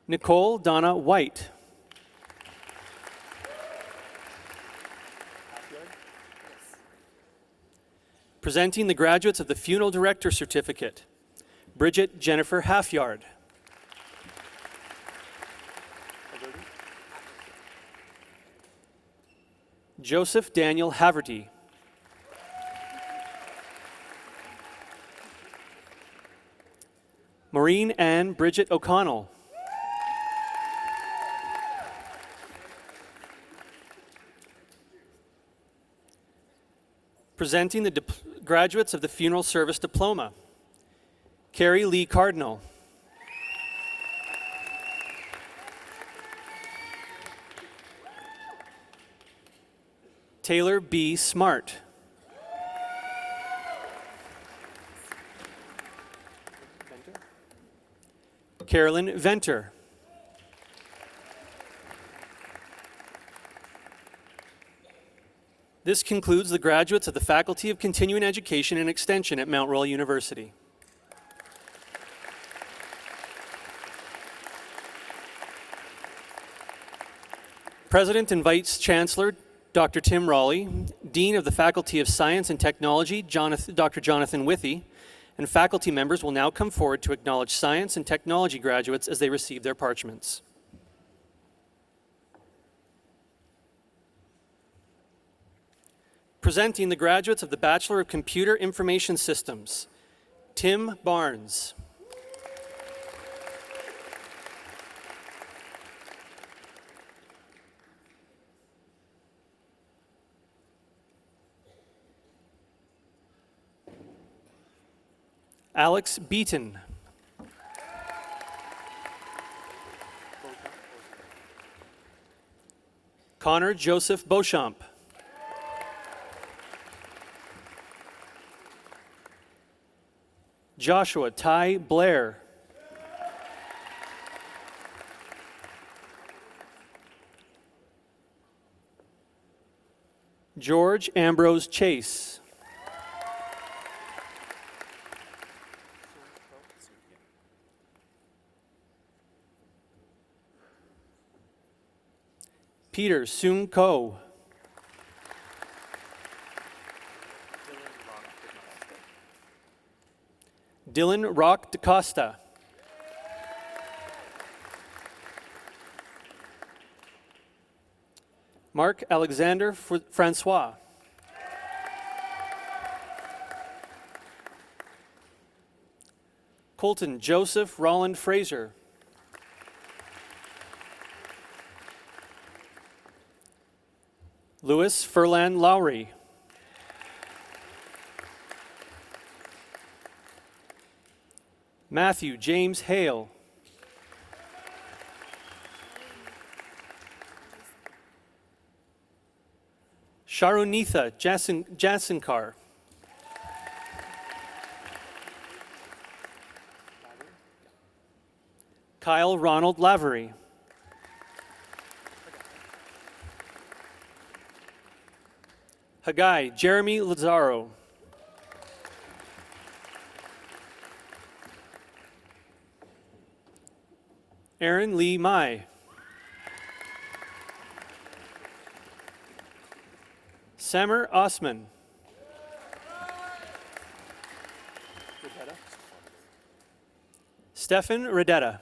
Nicole Donna White. Presenting the graduates of the Funeral Director Certificate, Bridget Jennifer Halfyard. Joseph Daniel Haverty. Maureen Ann Bridget O'Connell. Presenting the graduates of the Funeral Service Diploma, Carrie Lee Cardinal. Taylor B. Smart. Carolyn Venter. This concludes the graduates of the Faculty of Continuing Education and Extension at Mount Royal University. President and Vice Chancellor Dr. Tim Raleigh, Dean of the Faculty of Science and Technology, Dr. Jonathan Withy, and faculty members will now come forward to acknowledge science and technology graduates as they receive their parchments. Presenting the graduates of the Bachelor of Computer Information Systems, Tim Barnes. Alex Beaton. Connor Joseph Beauchamp. Joshua Ty Blair. George Ambrose Chase. Peter Sung Ko. Dylan Rock DaCosta. Mark Alexander Francois. Colton Joseph Rolland Fraser. Louis Furlan Lowry. Matthew James Hale. Sharunitha Jasankar. Kyle Ronald Lavery. Haggai Jeremy Lazaro. Aaron Lee Mai. Samer Osman. Stefan Redetta.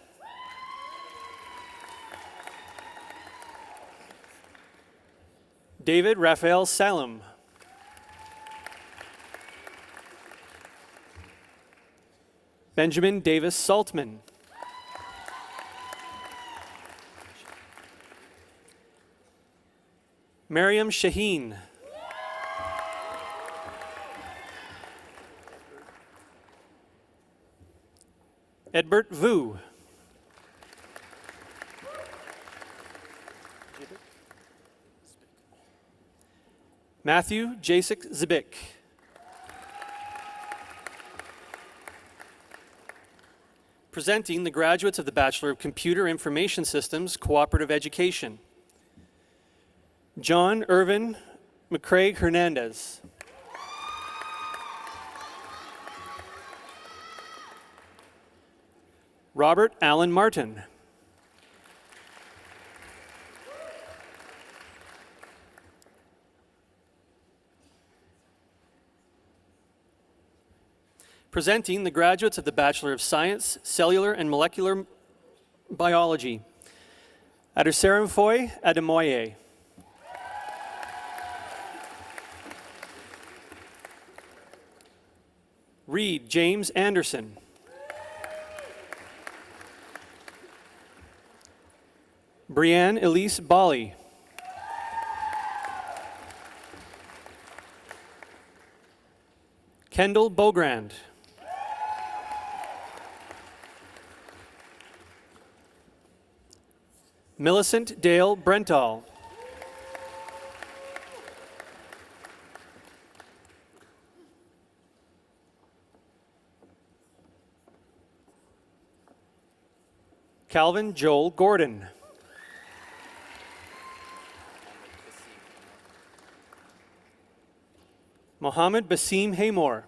David Raphael Salem. Benjamin Davis Saltman. Mariam Shaheen. Edbert Vu. Matthew Jasek Zibik. Presenting the graduates of the Bachelor of Computer Information Systems Cooperative Education. John Irvin McCraig Hernandez. Robert Allen Martin. Presenting the graduates of the Bachelor of Science, Cellular and Molecular Biology. Adesaramfoy Ademoye. Reed James Anderson. Brianne Elise Bali. Kendall Bogrand. Millicent Dale Brentall. Calvin Joel Gordon. Mohammed Basim Haymore.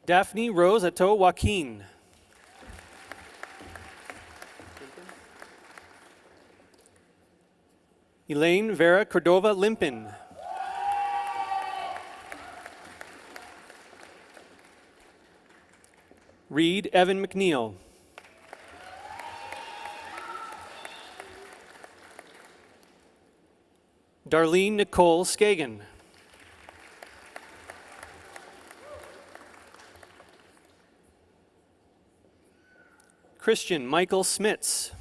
Daphne Rose Ato Joaquin. Elaine Vera Cordova Limpin. Reed Evan McNeil. Darlene Nicole Skagen. Christian Michael Smits.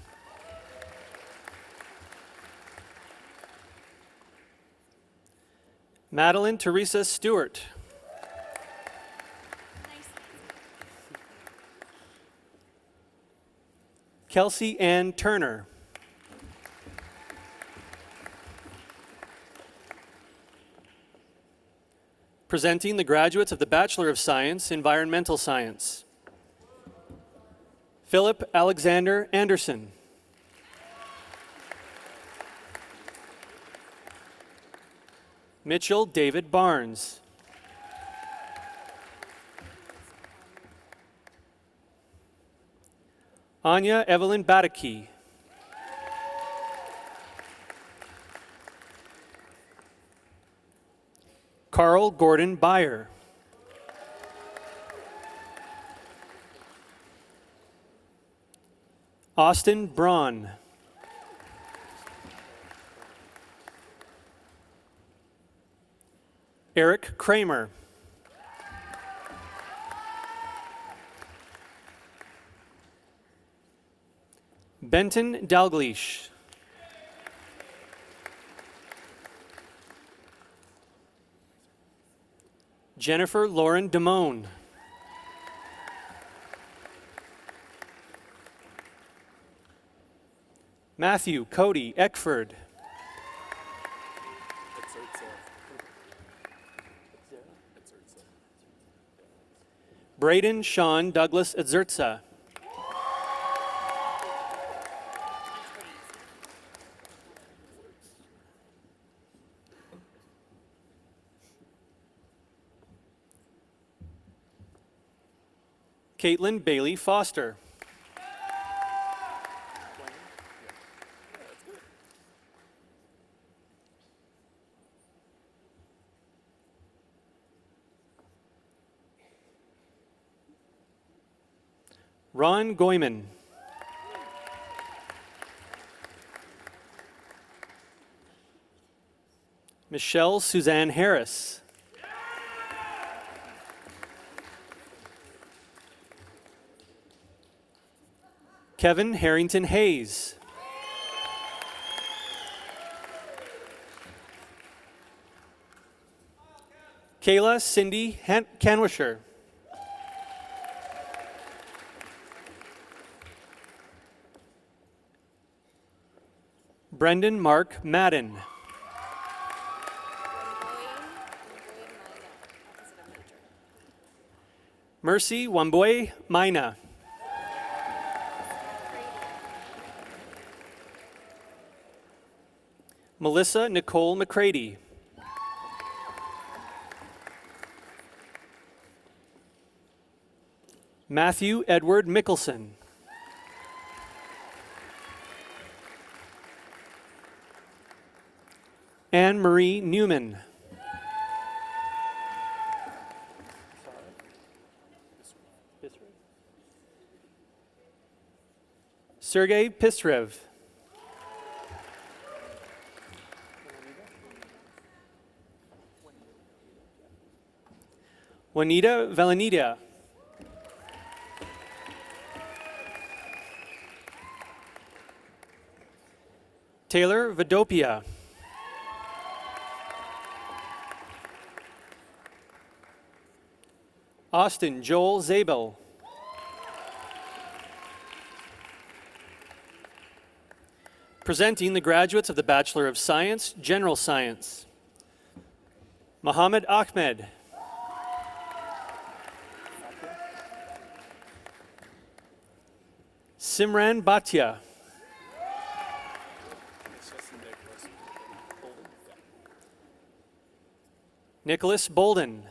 Madeline Teresa Stewart. Kelsey Ann Turner. Presenting the graduates of the Bachelor of Science, Environmental Science. Philip Alexander Anderson. Mitchell David Barnes. Anya Evelyn Badaki. Carl Gordon Byer. Austin Braun. Eric Kramer. Benton Dalgleish. Jennifer Lauren Damone. Matthew Cody Eckford. Braden Sean Douglas Edzertza. Caitlin Bailey Foster. Ron Goyman. Michelle Suzanne Harris. Kevin Harrington Hayes. Kayla Cindy Canwisher. Brendan Mark Madden. Mercy Wamboy Maina. Melissa Nicole McCready. Matthew Edward Mickelson. Anne Marie Newman. Sergei Pistrev. Juanita Valenida. Taylor Vidopia. Austin Joel Zabel. Presenting the graduates of the Bachelor of Science, General Science. Mohammed Ahmed. Simran Bhatia. Nicholas Bolden.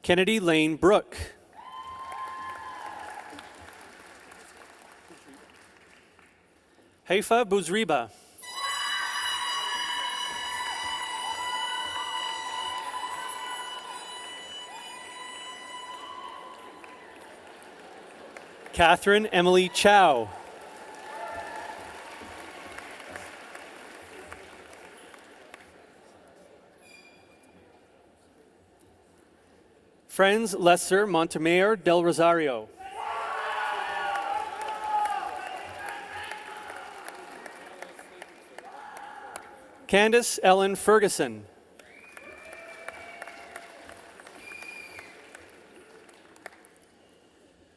Kennedy Lane Brook. Haifa Bouzriba. Catherine Emily Chow. Friends Lesser Montemayor del Rosario. Candace Ellen Ferguson.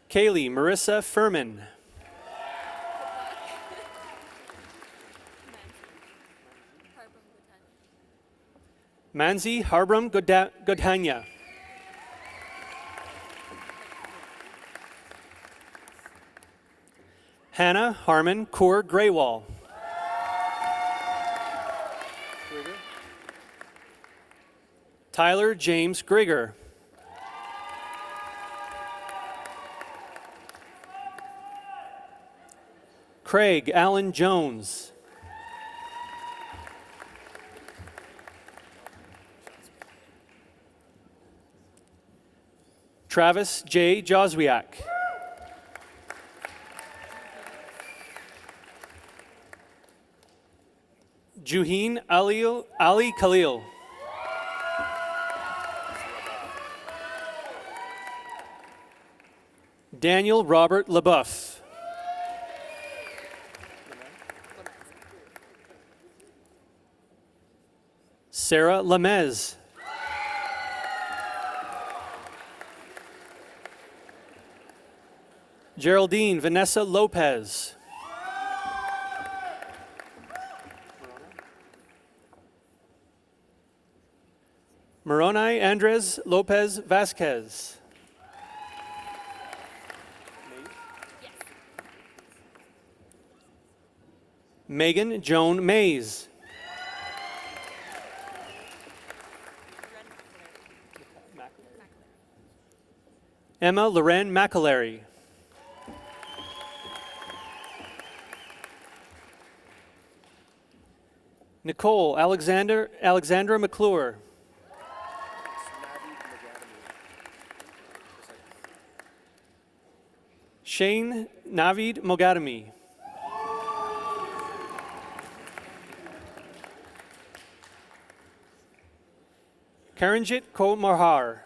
Kaylee Marissa Furman. Manzi Harbram Godhanya. Hannah Harmon Kaur Greywall. Tyler James Grigger. Craig Allen Jones. Travis J. Joswiak. Juheen Ali Khalil. Daniel Robert LaBeouf. Sarah Lamez. Geraldine Vanessa Lopez. Moroni Andres Lopez Vasquez. Megan Joan Mays. Emma Loren McAlery. Nicole Alexandra McClure. Shane Navid Mogadami. Karanjit Ko Mahar.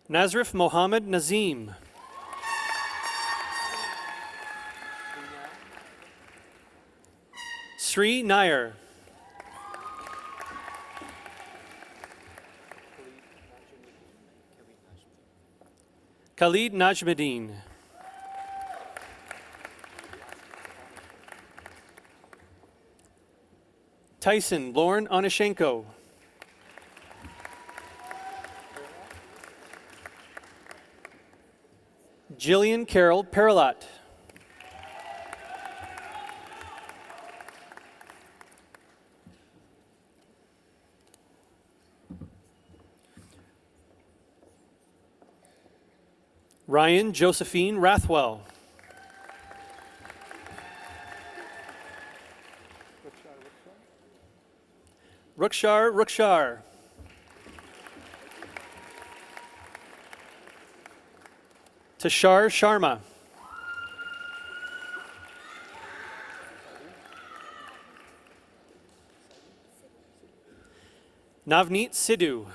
Nazrif Mohammed Nazim. Sri Nair. Khalid Najmuddin. Tyson Lorne Onishenko. Jillian Carol Perilat. Ryan Josephine Rathwell. Rukshar. Tashar Sharma. Navneet Sidhu.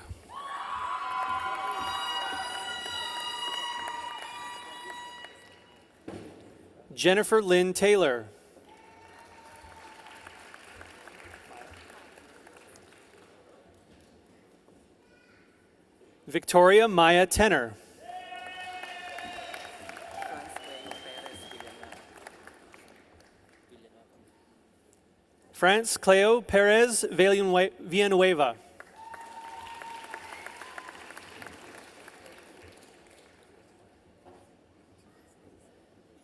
Jennifer Lynn Taylor. Victoria Maya Tenor. France Cleo Perez Villanueva.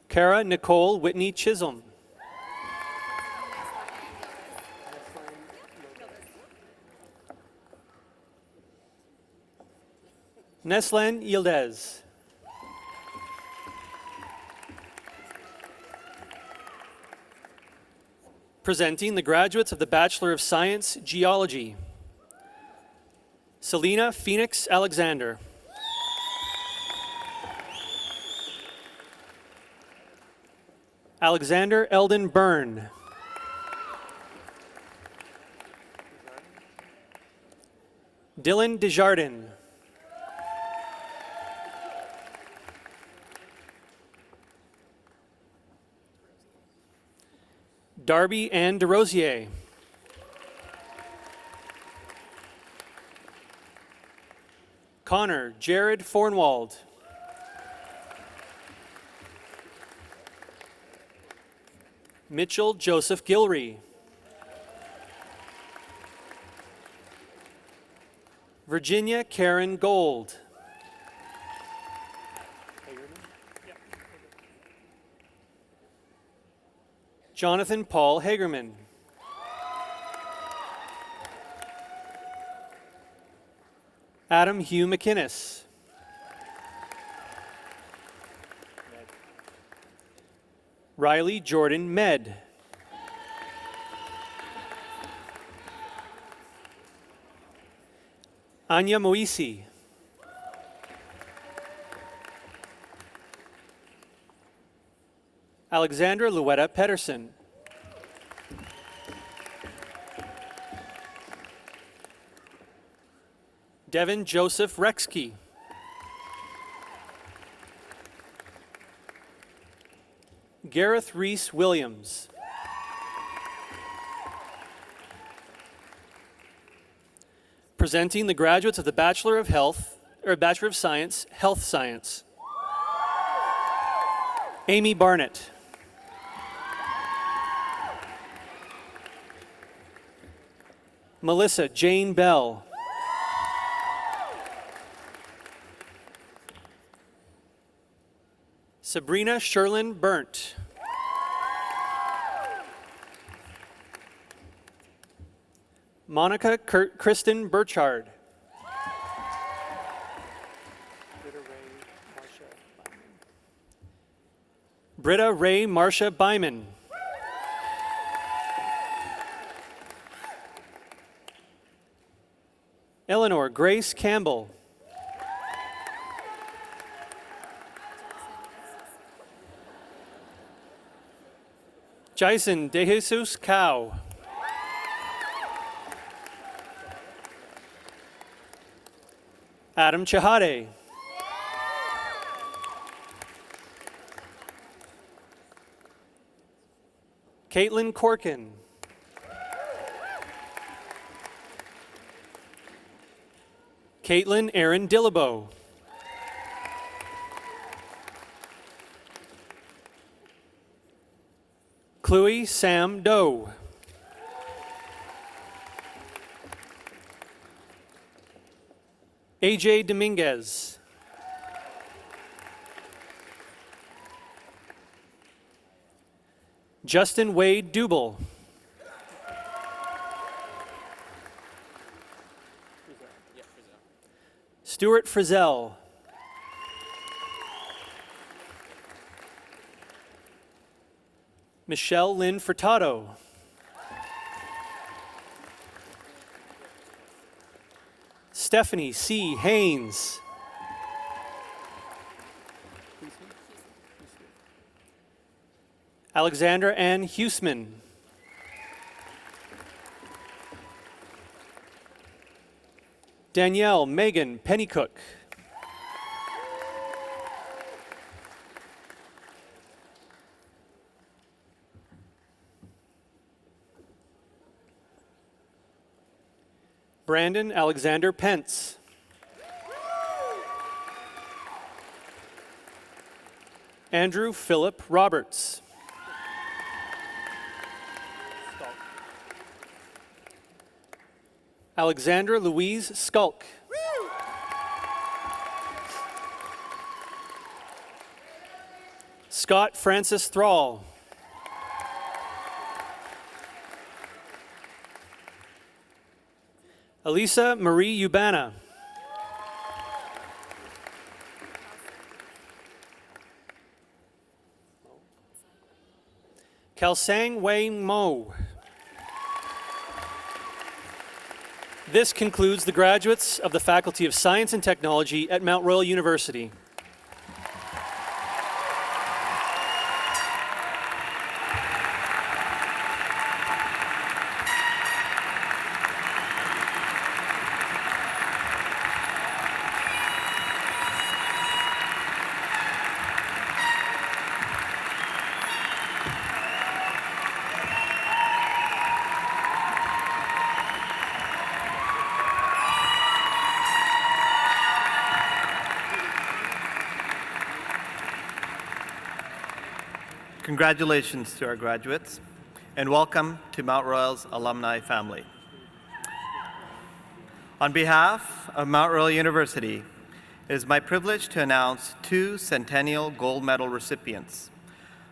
Kara Nicole Whitney Chisholm. Neslan Yildiz. Presenting the graduates of the Bachelor of Science, Geology. Selena Phoenix Alexander. Alexander Eldon Byrne. Dylan Desjardins. Darby Ann DeRosier. Connor Jared Fornwald. Mitchell Joseph Gilry. Virginia Karen Gold. Jonathan Paul Hagerman. Adam Hugh McInnes. Riley Jordan Med. Anya Moisi. Alexandra Luetta Pedersen. Devin Joseph Rexkey. Gareth Reese Williams. Presenting the graduates of the Bachelor of Science, Health Science. Amy Barnett. Melissa Jane Bell. Sabrina Sherlyn Burnt. Monica Kristen Burchard. Britta Ray Marcia Byman. Eleanor Grace Campbell. Jason De Jesus Cow. Adam Chahade. Caitlin Corkin. Caitlin Aaron Dillabo. Chloe Sam Doe. AJ Dominguez. Justin Wade Dubel. Stuart Frizzell. Michelle Lynn Furtado. Stephanie C. Haynes. Alexandra Ann Huseman. Danielle Megan Pennycook. Brandon Alexander Pence. Andrew Philip Roberts. Alexandra Louise Skulk. Scott Francis Thrall. Elisa Marie Ubana. Kelsang Wei Mo. This concludes the graduates of the Faculty of Science and Technology at Mount Royal University. Congratulations to our graduates, and welcome to Mount Royal's alumni family. On behalf of Mount Royal University, it is my privilege to announce two Centennial Gold Medal recipients.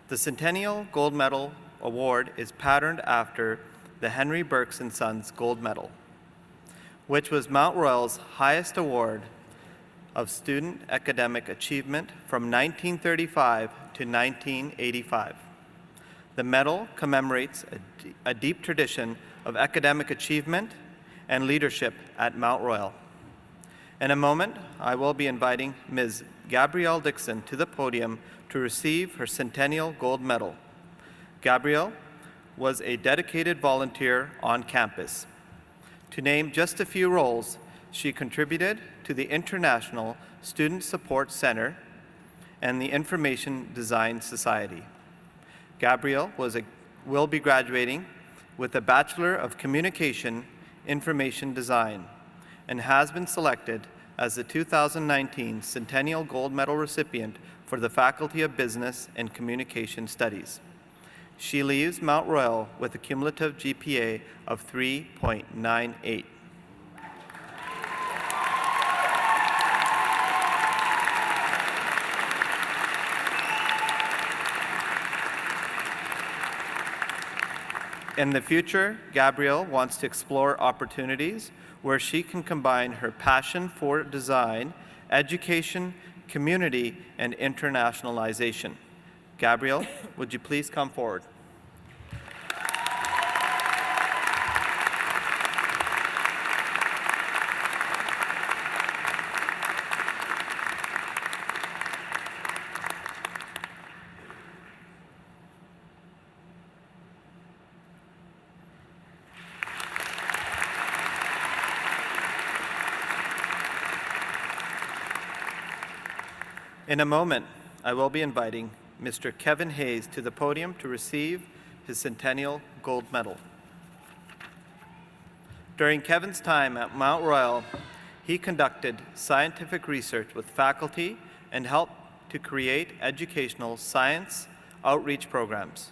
The Centennial Gold Medal award is patterned after the Henry Burks & Sons Gold Medal, which was Mount Royal's highest award of student academic achievement from 1935 to 1985. The medal commemorates a deep tradition of academic achievement and leadership at Mount Royal. In a moment, I will be inviting Ms. Gabrielle Dixon to the podium to receive her Centennial Gold Medal. Gabrielle was a dedicated volunteer on campus. To name just a few roles, she contributed to the International Student Support Center and the Information Design Society. Gabrielle will be graduating with a Bachelor of Communication Information Design and has been selected as the 2019 Centennial Gold Medal recipient for the Faculty of Business and Communication Studies. She leaves Mount Royal with a cumulative GPA of 3.98. In the future, Gabrielle wants to explore opportunities where she can combine her passion for design, education, community, and internationalization. Gabrielle, would you please come forward? In a moment, I will be inviting Mr. Kevin Hayes to the podium to receive his Centennial Gold Medal. During Kevin's time at Mount Royal, he conducted scientific research with faculty and helped to create educational science outreach programs.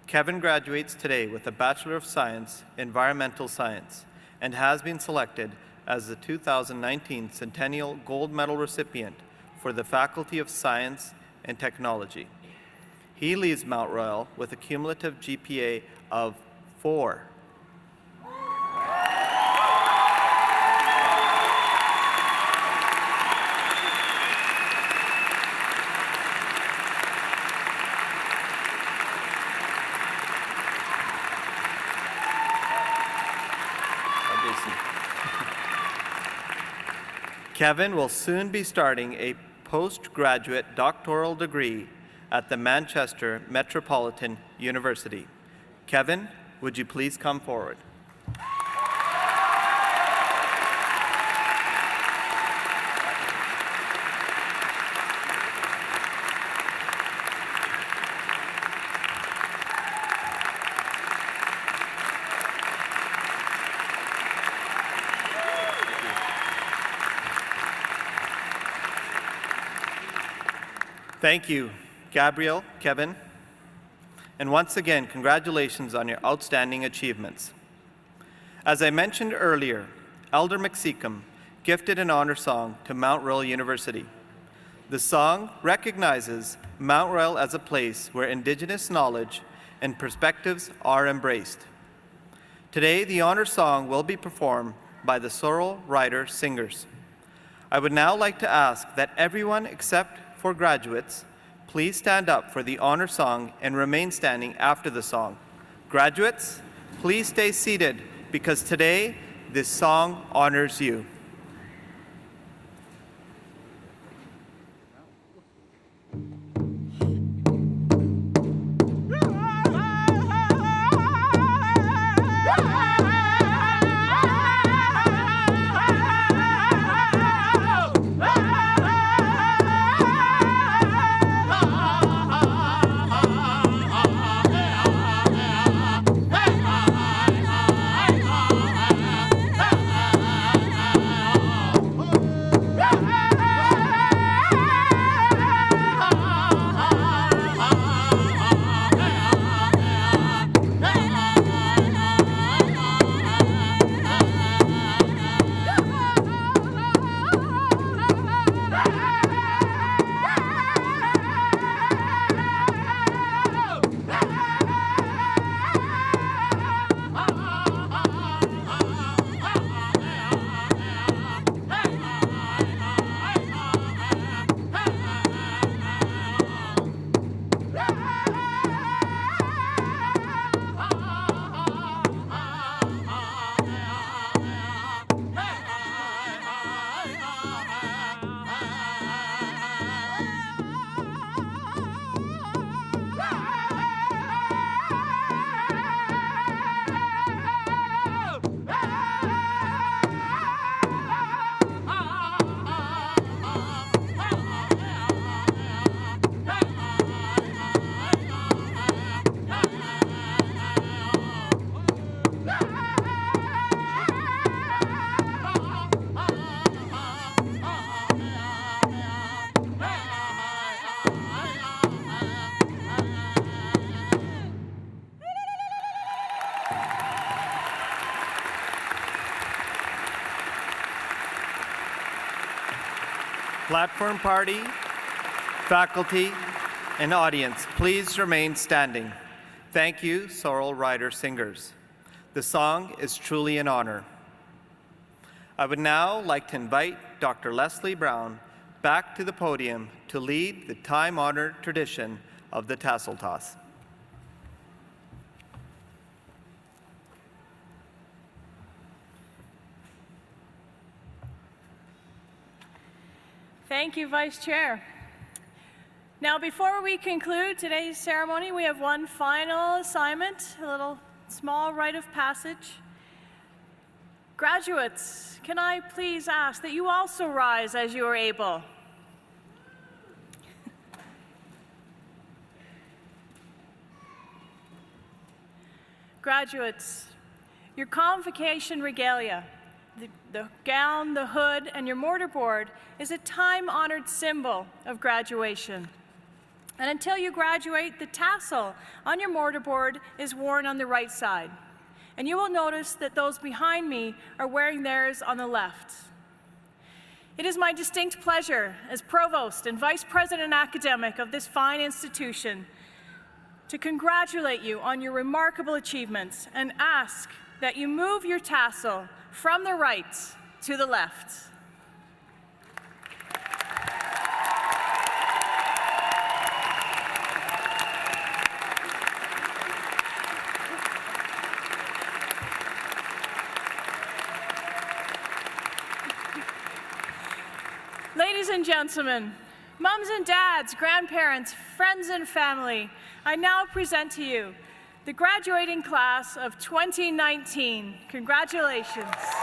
Kevin graduates today with a Bachelor of Science, Environmental Science, and has been selected as the 2019 Centennial Gold Medal recipient for the Faculty of Science and Technology. He leaves Mount Royal with a cumulative GPA of 4. Kevin will soon be starting a postgraduate doctoral degree at the Manchester Metropolitan University. Kevin, would you please come forward? Thank you, Gabrielle, Kevin, and once again, congratulations on your outstanding achievements. As I mentioned earlier, Elder McSeacom gifted an honor song to Mount Royal University. The song recognizes Mount Royal as a place where Indigenous knowledge and perspectives are embraced. Today, the honor song will be performed by the Sorrel Rider Singers. I would now like to ask that everyone except for graduates, please stand up for the honor song and remain standing after the song. Graduates, please stay seated because today this song honors you. Platform Party, faculty, and audience, please remain standing. Thank you, Sorrel Rider Singers. The song is truly an honor. I would now like to invite Dr. Leslie Brown back to the podium to lead the time-honored tradition of the tassel toss. Thank you, Vice Chair. Now, before we conclude today's ceremony, we have one final assignment, a little small rite of passage. Graduates, can I please ask that you also rise as you are able? Graduates, your convocation regalia, the gown, the hood, and your mortarboard is a time-honored symbol of graduation. And until you graduate, the tassel on your mortarboard is worn on the right side. And you will notice that those behind me are wearing theirs on the left. It is my distinct pleasure as Provost and Vice President Academic of this fine institution to congratulate you on your remarkable achievements and ask that you move your tassel from the right to the left. Ladies and gentlemen, mums and dads, grandparents, friends and family, I now present to you the graduating class of 2019. Congratulations.